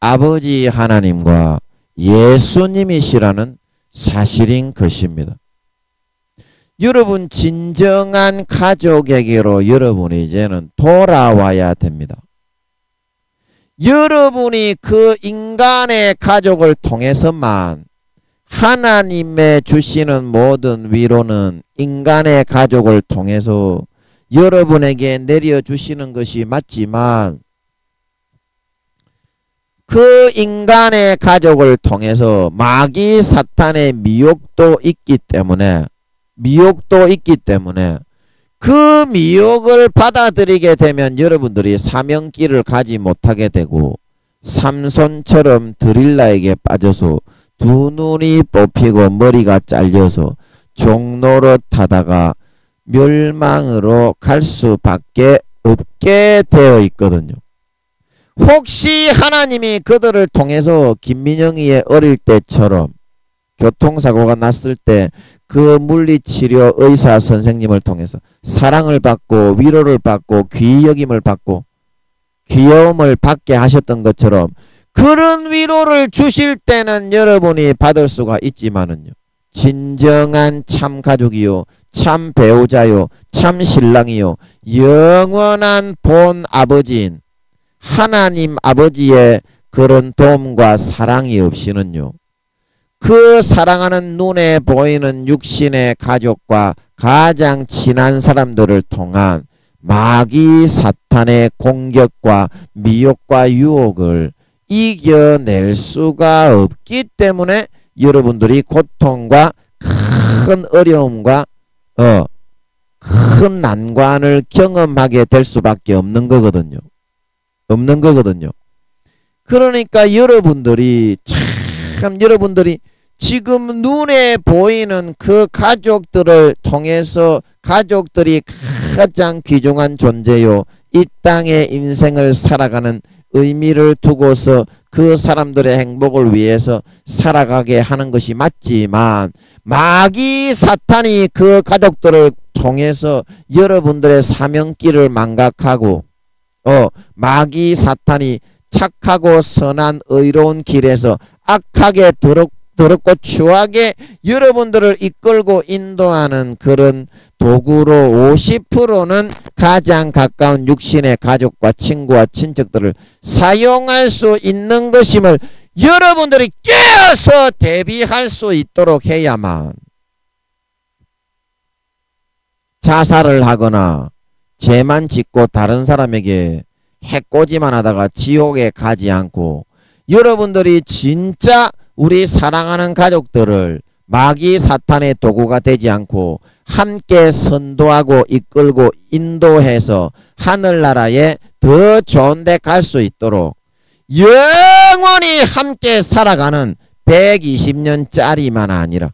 S1: 아버지 하나님과 예수님이시라는 사실인 것입니다. 여러분 진정한 가족에게로 여러분이 이제는 돌아와야 됩니다. 여러분이 그 인간의 가족을 통해서만 하나님의 주시는 모든 위로는 인간의 가족을 통해서 여러분에게 내려주시는 것이 맞지만 그 인간의 가족을 통해서 마귀 사탄의 미혹도 있기 때문에 그 미혹을 받아들이게 되면 여러분들이 사명길을 가지 못하게 되고 삼손처럼 드릴라에게 빠져서 두 눈이 뽑히고 머리가 잘려서 종노릇 하다가 멸망으로 갈 수밖에 없게 되어 있거든요. 혹시 하나님이 그들을 통해서 김민영이의 어릴 때처럼 교통사고가 났을 때 그 물리치료 의사 선생님을 통해서 사랑을 받고 위로를 받고 귀여김을 받고 귀여움을 받게 하셨던 것처럼 그런 위로를 주실 때는 여러분이 받을 수가 있지만은요, 진정한 참 가족이요, 참 배우자요, 참 신랑이요, 영원한 본 아버지인 하나님 아버지의 그런 도움과 사랑이 없이는요, 그 사랑하는 눈에 보이는 육신의 가족과 가장 친한 사람들을 통한 마귀 사탄의 공격과 미혹과 유혹을 이겨낼 수가 없기 때문에 여러분들이 고통과 큰 어려움과 큰 난관을 경험하게 될 수밖에 없는 거거든요. 그러니까 여러분들이 지금 눈에 보이는 그 가족들을 통해서 가족들이 가장 귀중한 존재요. 이 땅의 인생을 살아가는 의미를 두고서 그 사람들의 행복을 위해서 살아가게 하는 것이 맞지만 마귀 사탄이 그 가족들을 통해서 여러분들의 사명길을 망각하고 마귀 사탄이 착하고 선한 의로운 길에서 악하게 더럽고 추하게 여러분들을 이끌고 인도하는 그런 도구로 50%는 가장 가까운 육신의 가족과 친구와 친척들을 사용할 수 있는 것임을 여러분들이 깨어서 대비할 수 있도록 해야만 자살을 하거나 죄만 짓고 다른 사람에게 해코지만 하다가 지옥에 가지 않고 여러분들이 진짜 우리 사랑하는 가족들을 마귀 사탄의 도구가 되지 않고 함께 선도하고 이끌고 인도해서 하늘나라에 더 좋은 데 갈 수 있도록 영원히 함께 살아가는 120년짜리만 아니라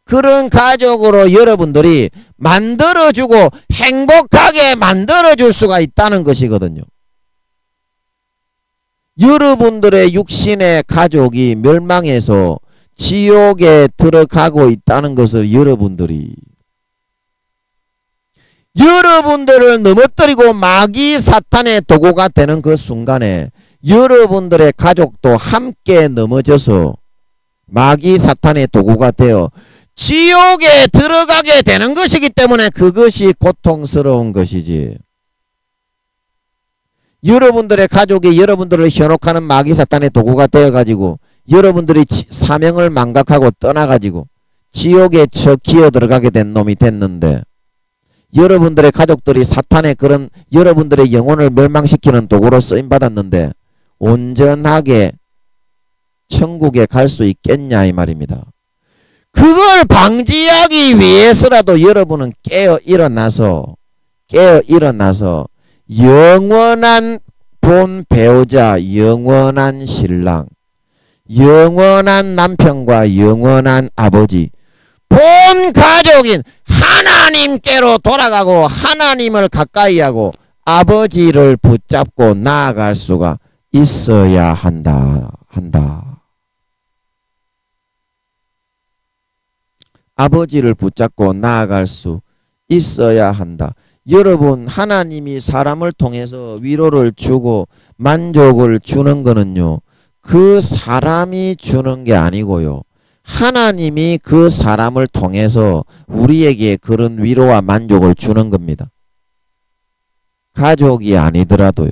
S1: 그런 가족으로 여러분들이 만들어주고 행복하게 만들어줄 수가 있다는 것이거든요. 여러분들의 육신의 가족이 멸망해서 지옥에 들어가고 있다는 것을 여러분들을 넘어뜨리고 마귀 사탄의 도구가 되는 그 순간에 여러분들의 가족도 함께 넘어져서 마귀 사탄의 도구가 되어 지옥에 들어가게 되는 것이기 때문에 그것이 고통스러운 것이지. 여러분들의 가족이 여러분들을 현혹하는 마귀 사탄의 도구가 되어가지고 여러분들이 사명을 망각하고 떠나가지고 지옥에 기어 들어가게 된 놈이 됐는데 여러분들의 가족들이 사탄의 그런 여러분들의 영혼을 멸망시키는 도구로 쓰임받았는데 온전하게 천국에 갈 수 있겠냐 이 말입니다. 그걸 방지하기 위해서라도 여러분은 깨어 일어나서 영원한 본 배우자, 영원한 신랑, 영원한 남편과 영원한 아버지, 본 가족인 하나님께로 돌아가고 하나님을 가까이 하고 아버지를 붙잡고 나아갈 수가 있어야 한다. 아버지를 붙잡고 나아갈 수 있어야 한다. 여러분, 하나님이 사람을 통해서 위로를 주고 만족을 주는 거는요, 그 사람이 주는 게 아니고요, 하나님이 그 사람을 통해서 우리에게 그런 위로와 만족을 주는 겁니다. 가족이 아니더라도요.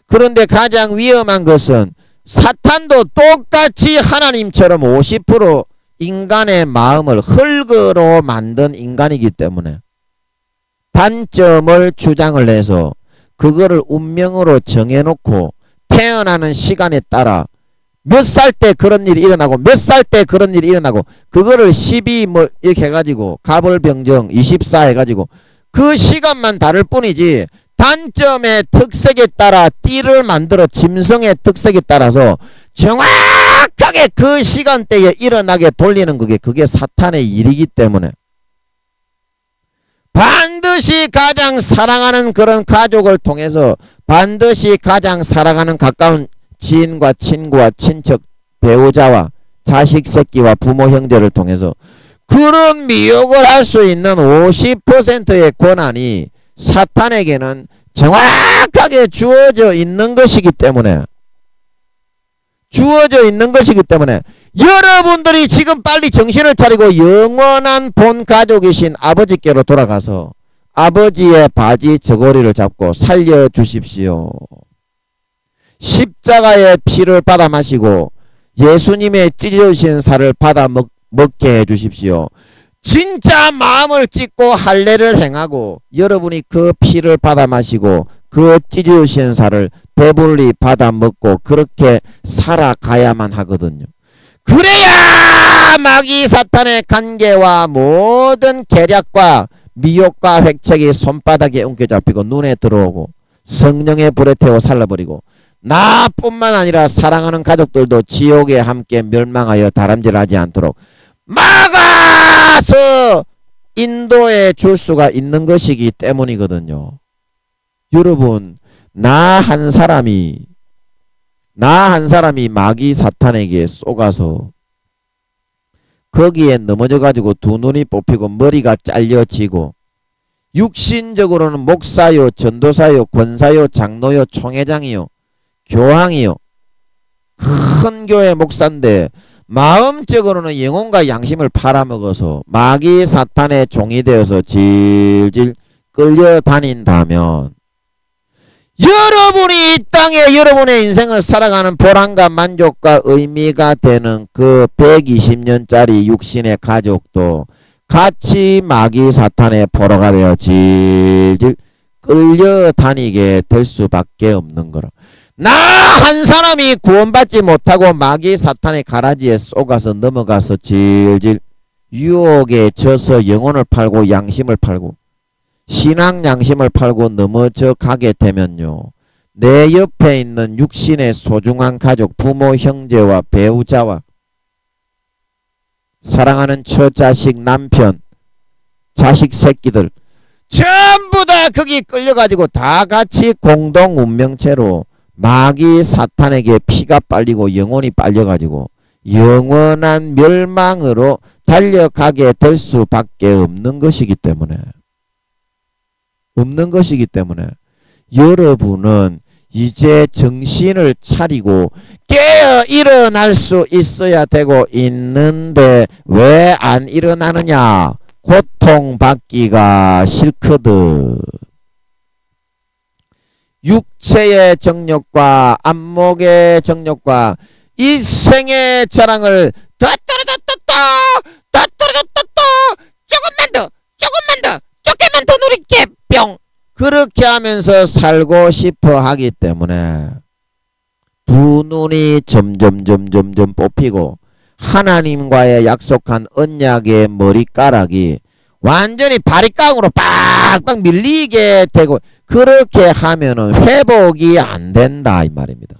S1: 그런데 가장 위험한 것은 사탄도 똑같이 하나님처럼 50% 인간의 마음을 흙으로 만든 인간이기 때문에 단점을 주장을 해서 그거를 운명으로 정해놓고 태어나는 시간에 따라 몇 살 때 그런 일이 일어나고 몇 살 때 그런 일이 일어나고 그거를 12 뭐 이렇게 해가지고 가벌병정 24 해가지고 그 시간만 다를 뿐이지 단점의 특색에 따라 띠를 만들어 짐승의 특색에 따라서 정확하게 그 시간대에 일어나게 돌리는 그게 사탄의 일이기 때문에 반드시 가장 사랑하는 그런 가족을 통해서 반드시 가장 사랑하는 가까운 지인과 친구와 친척 배우자와 자식 새끼와 부모 형제를 통해서 그런 미혹을 할 수 있는 50%의 권한이 사탄에게는 정확하게 주어져 있는 것이기 때문에 여러분들이 지금 빨리 정신을 차리고 영원한 본 가족이신 아버지께로 돌아가서 아버지의 바지 저고리를 잡고 살려주십시오. 십자가의 피를 받아 마시고 예수님의 찢어주신 살을 받아 먹게 해주십시오. 진짜 마음을 찢고 할례를 행하고 여러분이 그 피를 받아 마시고 그 찢어주신 살을 배불리 받아 먹고 그렇게 살아가야만 하거든요. 그래야 마귀 사탄의 관계와 모든 계략과 미혹과 획책이 손바닥에 움켜잡히고 눈에 들어오고 성령의 불에 태워 살라버리고 나뿐만 아니라 사랑하는 가족들도 지옥에 함께 멸망하여 다람질하지 않도록 막아서 인도해 줄 수가 있는 것이기 때문이거든요. 여러분, 나 한 사람이 마귀 사탄에게 쏘가서 거기에 넘어져 가지고 두 눈이 뽑히고 머리가 잘려지고 육신적으로는 목사요, 전도사요, 권사요, 장로요, 총회장이요, 교황이요, 큰 교회 목사인데 마음적으로는 영혼과 양심을 팔아먹어서 마귀 사탄의 종이 되어서 질질 끌려다닌다면 여러분이 이 땅에 여러분의 인생을 살아가는 보람과 만족과 의미가 되는 그 120년짜리 육신의 가족도 같이 마귀 사탄의 포로가 되어 질질 끌려다니게 될 수밖에 없는 거라. 나 한 사람이 구원받지 못하고 마귀 사탄의 가라지에 쏘가서 넘어가서 질질 유혹에 져서 영혼을 팔고 양심을 팔고 신앙 양심을 팔고 넘어져 가게 되면요, 내 옆에 있는 육신의 소중한 가족, 부모, 형제와 배우자와 사랑하는 처자식, 남편, 자식 새끼들 전부 다 거기 끌려가지고 다 같이 공동 운명체로 마귀 사탄에게 피가 빨리고 영혼이 빨려가지고 영원한 멸망으로 달려가게 될 수밖에 없는 것이기 때문에 여러분은 이제 정신을 차리고 깨어 일어날 수 있어야 되고 있는데 왜 안 일어나느냐? 고통받기가 싫거든. 육체의 정욕과 안목의 정욕과 이 생의 자랑을 더 조금만 더 누릴게 뿅, 그렇게 하면서 살고 싶어 하기 때문에 두 눈이 점점 뽑히고 하나님과의 약속한 언약의 머리카락이 완전히 바리깡으로 빡빡 밀리게 되고, 그렇게 하면은 회복이 안 된다 이 말입니다.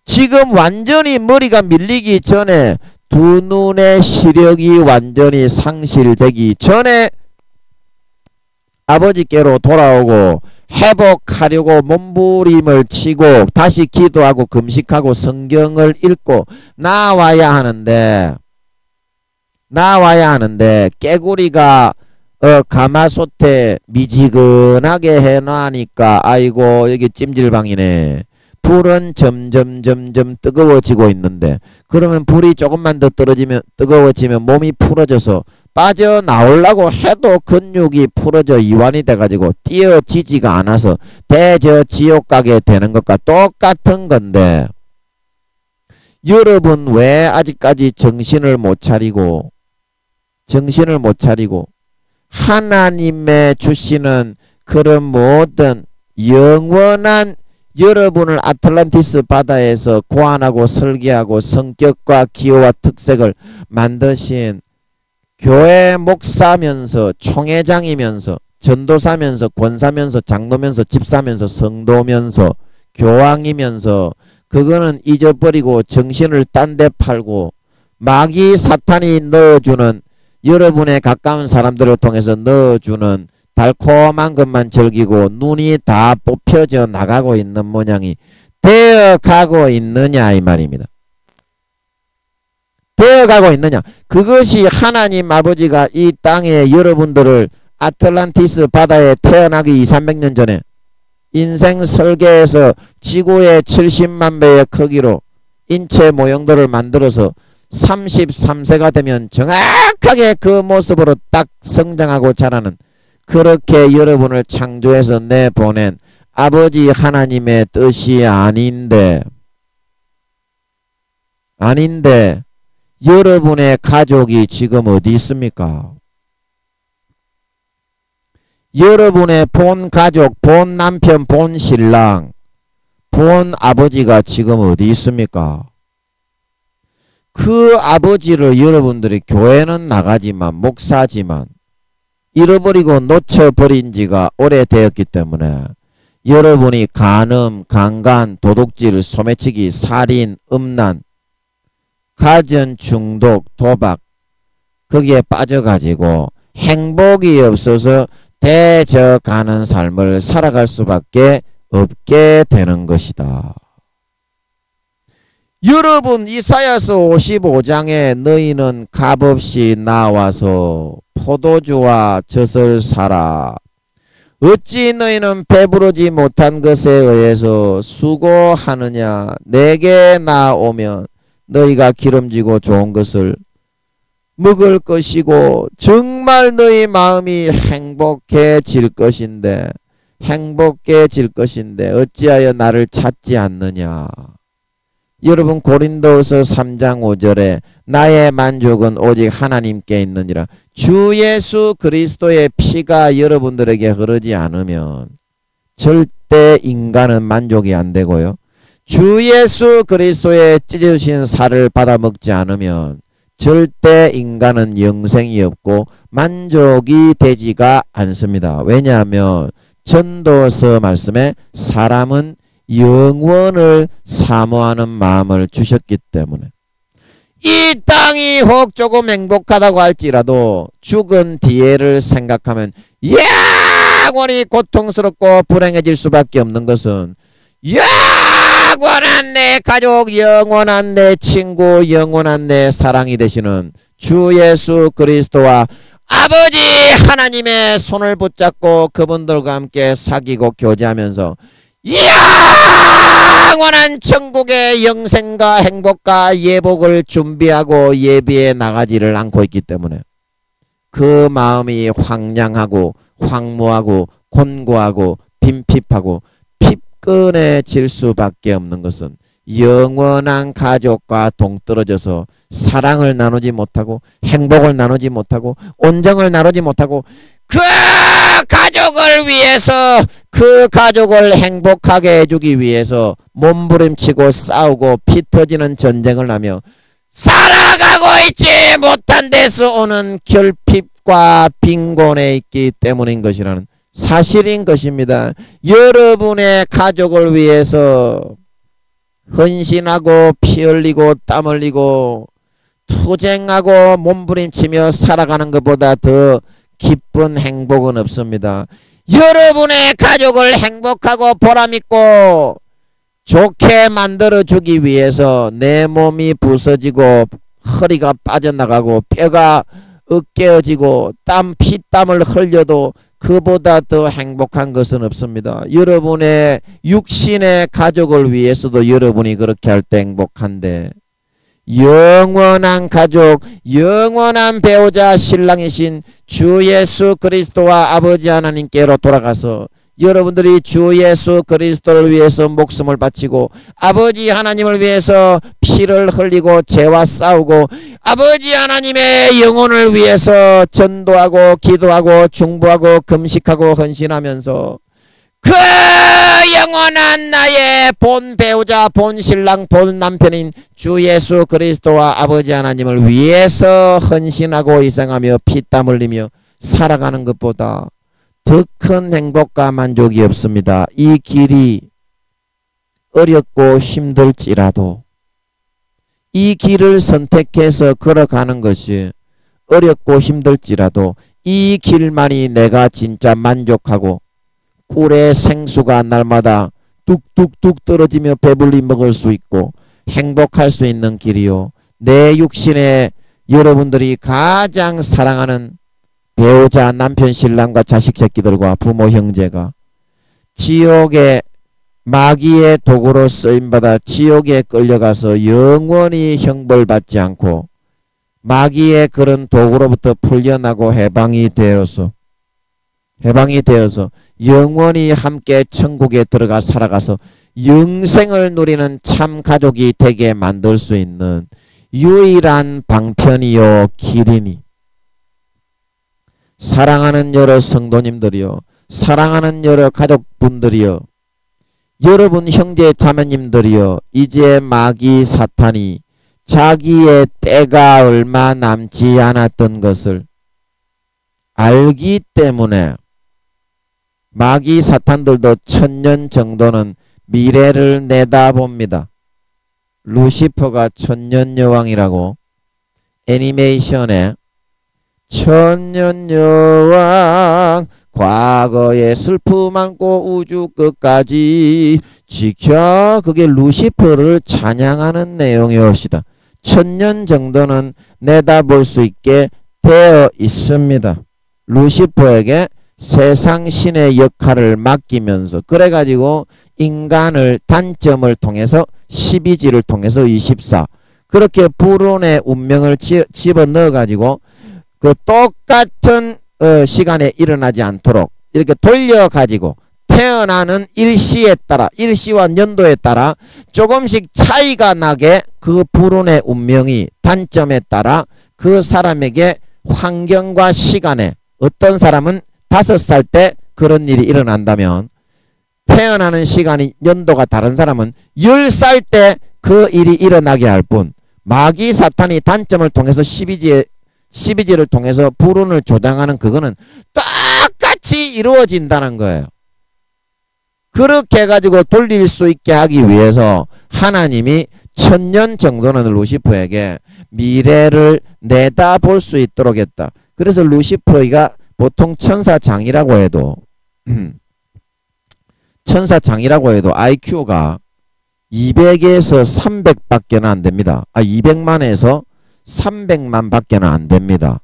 S1: 지금 완전히 머리가 밀리기 전에 두 눈의 시력이 완전히 상실되기 전에 아버지께로 돌아오고 회복하려고 몸부림을 치고 다시 기도하고 금식하고 성경을 읽고 나와야 하는데 깨구리가 가마솥에 미지근하게 해놔니까 아이고 여기 찜질방이네. 불은 점점 뜨거워지고 있는데, 그러면 불이 조금만 더 뜨거워지면 몸이 풀어져서 빠져나오려고 해도 근육이 풀어져 이완이 돼가지고 띄어지지가 않아서 대저 지옥 가게 되는 것과 똑같은 건데, 여러분 왜 아직까지 정신을 못 차리고 하나님의 주시는 그런 모든 영원한 여러분을 아틀란티스 바다에서 고안하고 설계하고 성격과 기호와 특색을 만드신 교회 목사면서 총회장이면서 전도사면서 권사면서 장로면서 집사면서 성도면서 교황이면서 그거는 잊어버리고 정신을 딴 데 팔고 마귀 사탄이 넣어주는, 여러분의 가까운 사람들을 통해서 넣어주는 달콤한 것만 즐기고 눈이 다 뽑혀져 나가고 있는 모양이 되어가고 있느냐 이 말입니다. 되어가고 있느냐. 그것이 하나님 아버지가 이 땅에 여러분들을 아틀란티스 바다에 태어나기 200~300년 전에 인생 설계에서 지구의 70만 배의 크기로 인체 모형들을 만들어서 33세가 되면 정확하게 그 모습으로 딱 성장하고 자라는, 그렇게 여러분을 창조해서 내보낸 아버지 하나님의 뜻이 아닌데 여러분의 가족이 지금 어디 있습니까? 여러분의 본 가족, 본 남편, 본 신랑, 본 아버지가 지금 어디 있습니까? 그 아버지를 여러분들이 교회는 나가지만 목사지만 잃어버리고 놓쳐버린 지가 오래되었기 때문에 여러분이 간음, 강간, 도둑질, 소매치기, 살인, 음란, 가전 중독, 도박 거기에 빠져가지고 행복이 없어서 대적하는 삶을 살아갈 수밖에 없게 되는 것이다. 여러분 이사야서 55장에 너희는 값없이 나와서 포도주와 젖을 사라. 어찌 너희는 배부르지 못한 것에 의해서 수고하느냐. 내게 나오면 너희가 기름지고 좋은 것을 먹을 것이고 정말 너희 마음이 행복해질 것인데 어찌하여 나를 찾지 않느냐. 여러분 고린도후서 3장 5절에 나의 만족은 오직 하나님께 있느니라. 주 예수 그리스도의 피가 여러분들에게 흐르지 않으면 절대 인간은 만족이 안 되고요. 주 예수 그리스도의 찢어주신 살을 받아 먹지 않으면 절대 인간은 영생이 없고 만족이 되지가 않습니다. 왜냐하면 전도서 말씀에 사람은 영원을 사모하는 마음을 주셨기 때문에 이 땅이 혹 조금 행복하다고 할지라도 죽은 뒤에를 생각하면 영원히 고통스럽고 불행해질 수밖에 없는 것은 영원한 내 가족, 영원한 내 친구, 영원한 내 사랑이 되시는 주 예수 그리스도와 아버지 하나님의 손을 붙잡고 그분들과 함께 사귀고 교제하면서 영원한 천국의 영생과 행복과 예복을 준비하고 예비해 나가지를 않고 있기 때문에 그 마음이 황량하고 황무하고 곤고하고 빈핍하고 피끈해질 수밖에 없는 것은 영원한 가족과 동떨어져서 사랑을 나누지 못하고 행복을 나누지 못하고 온정을 나누지 못하고 그 가족을 위해서 그 가족을 행복하게 해주기 위해서 몸부림치고 싸우고 피 터지는 전쟁을 하며 살아가고 있지 못한 데서 오는 결핍과 빈곤에 있기 때문인 것이라는 사실인 것입니다. 여러분의 가족을 위해서 헌신하고 피 흘리고 땀 흘리고 투쟁하고 몸부림치며 살아가는 것보다 더 기쁜 행복은 없습니다. 여러분의 가족을 행복하고 보람있고 좋게 만들어주기 위해서 내 몸이 부서지고 허리가 빠져나가고 뼈가 으깨어지고 피땀을 흘려도 그보다 더 행복한 것은 없습니다. 여러분의 육신의 가족을 위해서도 여러분이 그렇게 할 때 행복한데 영원한 가족, 영원한 배우자 신랑이신 주 예수 그리스도와 아버지 하나님께로 돌아가서 여러분들이 주 예수 그리스도를 위해서 목숨을 바치고 아버지 하나님을 위해서 피를 흘리고 죄와 싸우고 아버지 하나님의 영혼을 위해서 전도하고 기도하고 중보하고 금식하고 헌신하면서 그 영원한 나의 본 배우자 본 신랑 본 남편인 주 예수 그리스도와 아버지 하나님을 위해서 헌신하고 희생하며 피땀 흘리며 살아가는 것보다 더 큰 행복과 만족이 없습니다. 이 길이 어렵고 힘들지라도 이 길을 선택해서 걸어가는 것이 어렵고 힘들지라도 이 길만이 내가 진짜 만족하고 꿀의 생수가 날마다 뚝뚝뚝 떨어지며 배불리 먹을 수 있고 행복할 수 있는 길이요. 내 육신에 여러분들이 가장 사랑하는 배우자, 남편, 신랑과 자식 새끼들과 부모, 형제가 지옥의 마귀의 도구로 쓰임받아 지옥에 끌려가서 영원히 형벌받지 않고 마귀의 그런 도구로부터 풀려나고 해방이 되어서 영원히 함께 천국에 들어가 살아가서 영생을 누리는 참 가족이 되게 만들 수 있는 유일한 방편이요 길이니 사랑하는 여러 성도님들이요 사랑하는 여러 가족분들이요 여러분 형제 자매님들이요 이제 마귀 사탄이 자기의 때가 얼마 남지 않았던 것을 알기 때문에 마귀 사탄들도 1000년 정도는 미래를 내다봅니다. 루시퍼가 천년여왕이라고 애니메이션에 천년여왕 과거의 슬픔 안고 우주 끝까지 지켜, 그게 루시퍼를 찬양하는 내용이옵시다. 1000년 정도는 내다볼 수 있게 되어 있습니다. 루시퍼에게 세상 신의 역할을 맡기면서, 그래가지고 인간을 단점을 통해서 12지를 통해서 24, 그렇게 불운의 운명을 집어넣어가지고 그 똑같은 시간에 일어나지 않도록 이렇게 돌려가지고 태어나는 일시에 따라, 일시와 연도에 따라 조금씩 차이가 나게 그 불운의 운명이 단점에 따라 그 사람에게 환경과 시간에, 어떤 사람은 5살 때 그런 일이 일어난다면 태어나는 시간이 연도가 다른 사람은 10살 때 그 일이 일어나게 할 뿐, 마귀 사탄이 단점을 통해서 12지를 통해서 불운을 조장하는 그거는 똑같이 이루어진다는 거예요. 그렇게 해가지고 돌릴 수 있게 하기 위해서 하나님이 1000년 정도는 루시퍼에게 미래를 내다볼 수 있도록 했다. 그래서 루시퍼가 보통 천사장이라고 해도 IQ가 200에서 300밖에는 안 됩니다. 200만에서 300만 밖에는 안 됩니다.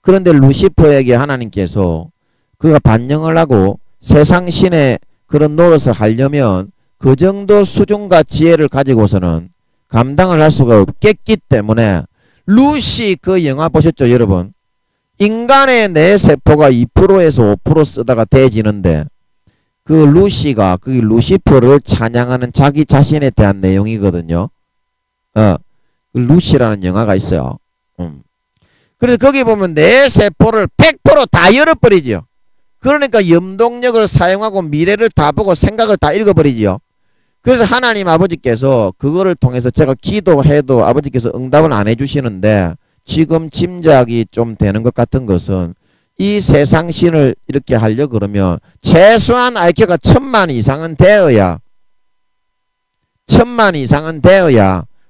S1: 그런데 루시퍼에게 하나님께서 그가 반영을 하고 세상 신의 그런 노릇을 하려면 그 정도 수준과 지혜를 가지고서는 감당을 할 수가 없겠기 때문에, 루시 그 영화 보셨죠 여러분? 인간의 뇌세포가 2%에서 5% 쓰다가 대지는데, 그 루시가 그 루시퍼를 찬양하는 자기 자신에 대한 내용이거든요. 루시라는 영화가 있어요. 그래서 거기 보면 뇌세포를 100% 다 열어버리죠. 그러니까 염동력을 사용하고 미래를 다 보고 생각을 다 읽어버리죠. 그래서 하나님 아버지께서 그거를 통해서 제가 기도해도 아버지께서 응답을 안 해주시는데, 지금 짐작이 좀 되는 것 같은 것은, 이 세상 신을 이렇게 하려 그러면 최소한 IQ가 1000만 이상은 되어야,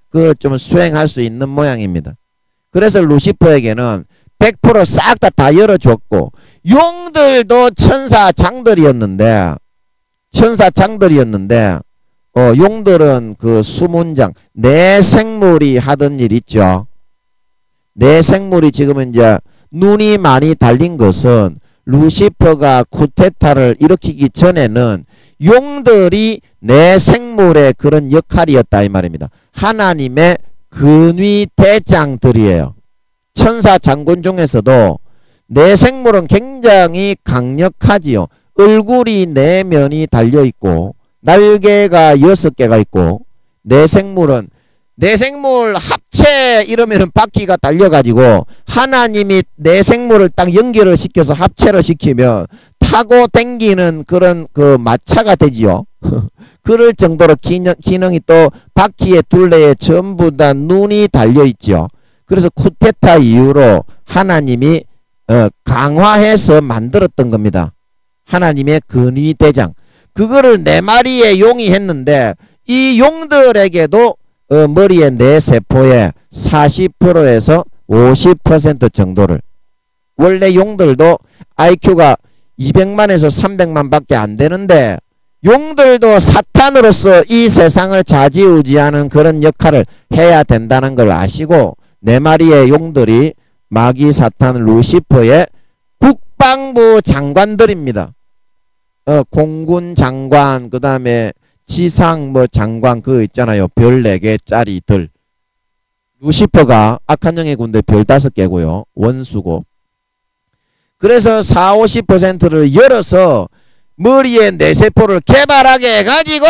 S1: 그걸 좀 수행할 수 있는 모양입니다. 그래서 루시퍼에게는 100% 싹 다 열어줬고, 용들도 천사장들이었는데 용들은 그 수문장, 내생물이 하던 일 있죠. 내생물이 지금은 이제 눈이 많이 달린 것은 루시퍼가 쿠데타를 일으키기 전에는 용들이 내생물의 그런 역할이었다 이 말입니다. 하나님의 근위 대장들이에요. 천사 장군 중에서도 내생물은 굉장히 강력하지요. 얼굴이 4면이 달려있고 날개가 6개가 있고, 내생물 합체 이러면은 바퀴가 달려가지고 하나님이 내생물을 딱 연결을 시켜서 합체를 시키면 타고 댕기는 그런 그 마차가 되지요. 그럴 정도로 기능이, 또 바퀴의 둘레에 전부 다 눈이 달려있죠. 그래서 쿠데타 이후로 하나님이 강화해서 만들었던 겁니다. 하나님의 근위대장. 그거를 4마리의 용이 했는데, 이 용들에게도 머리의 뇌세포의 40%에서 50% 정도를, 원래 용들도 IQ가 200만에서 300만 밖에 안 되는데, 용들도 사탄으로서 이 세상을 좌지우지하는 그런 역할을 해야 된다는 걸 아시고, 4마리의 용들이 마귀 사탄 루시퍼의 국방부 장관들입니다. 공군 장관, 그 다음에 지상 장관, 그거 있잖아요. 별 4개짜리들. 루시퍼가 악한 영의 군대 별 5개고요. 원수고. 그래서 40~50%를 열어서 머리에 뇌세포를 개발하게 해가지고,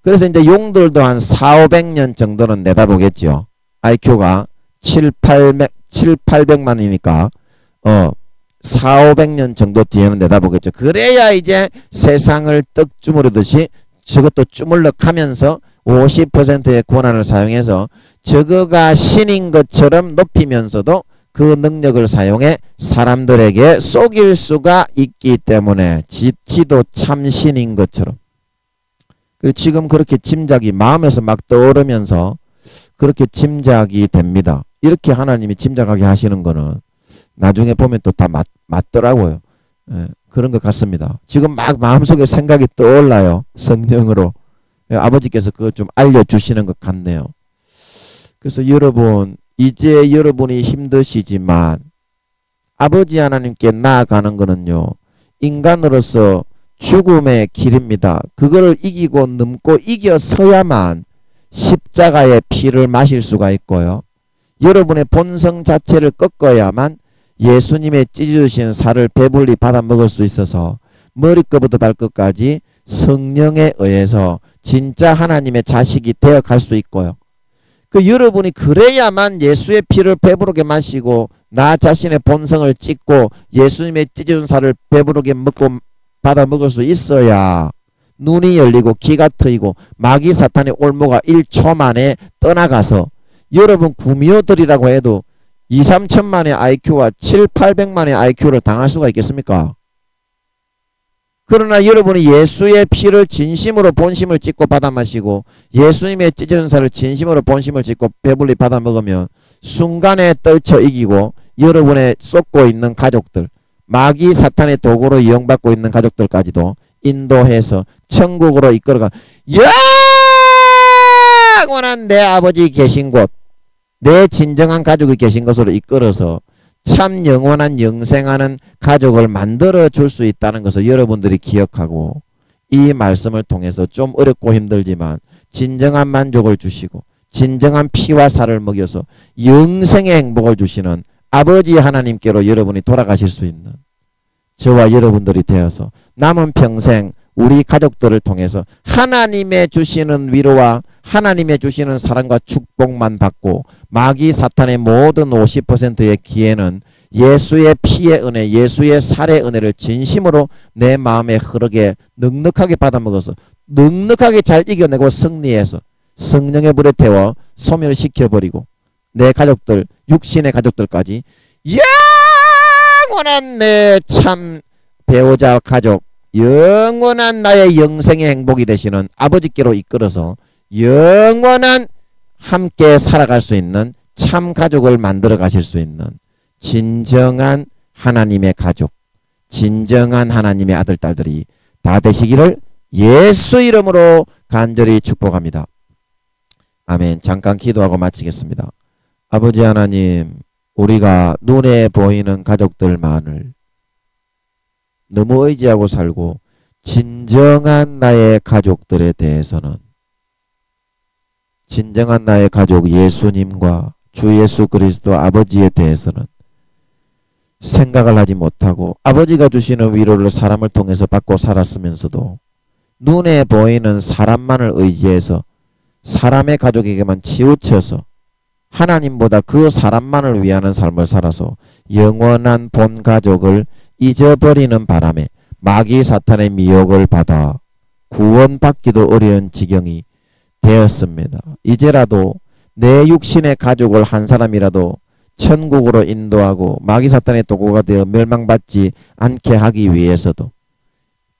S1: 그래서 이제 용들도 한 400~500년 정도는 내다보겠죠. IQ가 700~800만이니까, 400~500년 정도 뒤에는 내다보겠죠. 그래야 이제 세상을 떡 주무르듯이 저것도 주물럭 하면서 50%의 권한을 사용해서 저거가 신인 것처럼 높이면서도 그 능력을 사용해 사람들에게 속일 수가 있기 때문에 지도 참 신인 것처럼. 그리고 지금 그렇게 짐작이 마음에서 막 떠오르면서 그렇게 짐작이 됩니다. 이렇게 하나님이 짐작하게 하시는 거는 나중에 보면 또 다 맞더라고요. 예, 그런 것 같습니다. 지금 막 마음속에 생각이 떠올라요. 성령으로. 예, 아버지께서 그걸 좀 알려주시는 것 같네요. 그래서 여러분, 이제 여러분이 힘드시지만 아버지 하나님께 나아가는 거는요, 인간으로서 죽음의 길입니다. 그걸 이기고 넘고 이겨서야만 십자가의 피를 마실 수가 있고요. 여러분의 본성 자체를 꺾어야만 예수님의 찢어주신 살을 배불리 받아 먹을 수 있어서 머리끝부터 발끝까지 성령에 의해서 진짜 하나님의 자식이 되어갈 수 있고요. 그 여러분이 그래야만 예수의 피를 배부르게 마시고 나 자신의 본성을 찢고 예수님의 찢어준 살을 배부르게 먹고 받아 먹을 수 있어야 눈이 열리고 귀가 트이고 마귀 사탄의 올무가 1초 만에 떠나가서 여러분 구미호들이라고 해도 2, 3천만의 IQ와 7, 800만의 IQ를 당할 수가 있겠습니까? 그러나 여러분이 예수의 피를 진심으로 본심을 찢고 받아 마시고 예수님의 찢어진 살을 진심으로 본심을 찢고 배불리 받아 먹으면 순간에 떨쳐 이기고 여러분의 쏟고 있는 가족들, 마귀 사탄의 도구로 이용받고 있는 가족들까지도 인도해서 천국으로 이끌어가 영원한 내 아버지 계신 곳, 내 진정한 가족이 계신 곳으로 이끌어서 참 영원한 영생하는 가족을 만들어 줄 수 있다는 것을 여러분들이 기억하고 이 말씀을 통해서 좀 어렵고 힘들지만 진정한 만족을 주시고 진정한 피와 살을 먹여서 영생의 행복을 주시는 아버지 하나님께로 여러분이 돌아가실 수 있는 저와 여러분들이 되어서 남은 평생 우리 가족들을 통해서 하나님의 주시는 위로와 하나님의 주시는 사랑과 축복만 받고 마귀 사탄의 모든 50%의 기회는 예수의 피의 은혜, 예수의 살의 은혜를 진심으로 내 마음에 흐르게 넉넉하게 받아먹어서 넉넉하게 잘 이겨내고 승리해서 성령의 불에 태워 소멸시켜버리고 내 가족들, 육신의 가족들까지 영원한 내 참 배우자 가족, 영원한 나의 영생의 행복이 되시는 아버지께로 이끌어서 영원한 함께 살아갈 수 있는 참 가족을 만들어 가실 수 있는 진정한 하나님의 가족, 진정한 하나님의 아들, 딸들이 다 되시기를 예수 이름으로 간절히 축복합니다. 아멘. 잠깐 기도하고 마치겠습니다. 아버지 하나님, 우리가 눈에 보이는 가족들만을 너무 의지하고 살고 진정한 나의 가족들에 대해서는 진정한 나의 가족 예수님과 주 예수 그리스도 아버지에 대해서는 생각을 하지 못하고 아버지가 주시는 위로를 사람을 통해서 받고 살았으면서도 눈에 보이는 사람만을 의지해서 사람의 가족에게만 치우쳐서 하나님보다 그 사람만을 위하는 삶을 살아서 영원한 본 가족을 잊어버리는 바람에 마귀 사탄의 미혹을 받아 구원받기도 어려운 지경이 되었습니다. 이제라도 내 육신의 가족을 한 사람이라도 천국으로 인도하고 마귀 사탄의 도구가 되어 멸망받지 않게 하기 위해서도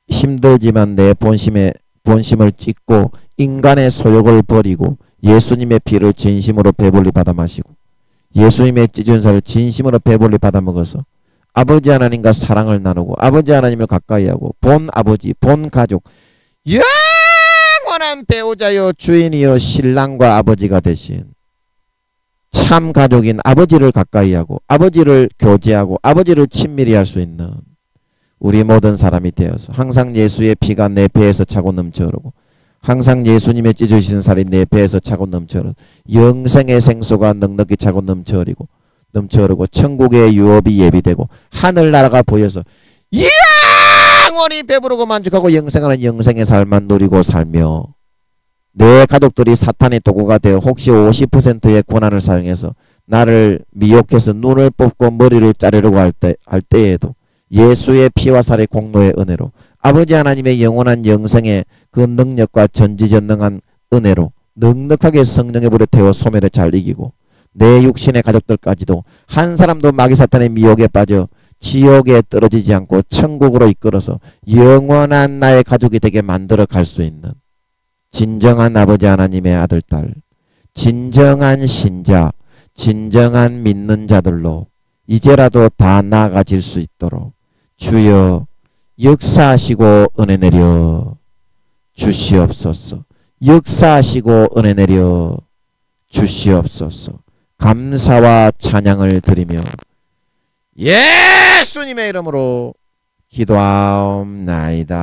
S1: 힘들지만 내 본심을 찢고 인간의 소욕을 버리고 예수님의 피를 진심으로 배불리 받아 마시고 예수님의 찢은 살을 진심으로 배불리 받아 먹어서 아버지 하나님과 사랑을 나누고 아버지 하나님을 가까이 하고 본 아버지, 본 가족, 영원한 배우자요 주인이요 신랑과 아버지가 되신 참 가족인 아버지를 가까이 하고 아버지를 교제하고 아버지를 친밀히 할 수 있는 우리 모든 사람이 되어서 항상 예수의 피가 내 배에서 차고 넘쳐 흐르고 항상 예수님의 찢으신 살이 내 배에서 차고 넘쳐 흐르고 영생의 생수가 넉넉히 차고 넘쳐 흐르고 천국의 유업이 예비되고 하늘나라가 보여서 영원히 배부르고 만족하고 영생하는 영생의 삶만 누리고 살며 내 가족들이 사탄의 도구가 되어 혹시 50%의 권한을 사용해서 나를 미혹해서 눈을 뽑고 머리를 자르려고 할 때에도 예수의 피와 살의 공로의 은혜로 아버지 하나님의 영원한 영생의 그 능력과 전지전능한 은혜로 넉넉하게 성령의 불에 태워 소멸에 잘 이기고 내 육신의 가족들까지도 한 사람도 마귀 사탄의 미혹에 빠져 지옥에 떨어지지 않고 천국으로 이끌어서 영원한 나의 가족이 되게 만들어 갈 수 있는 진정한 아버지 하나님의 아들, 딸, 진정한 신자, 진정한 믿는 자들로 이제라도 다 나아가질 수 있도록 주여 역사하시고 은혜 내려 주시옵소서. 역사하시고 은혜 내려 주시옵소서. 감사와 찬양을 드리며 예수님의 이름으로 기도하옵나이다.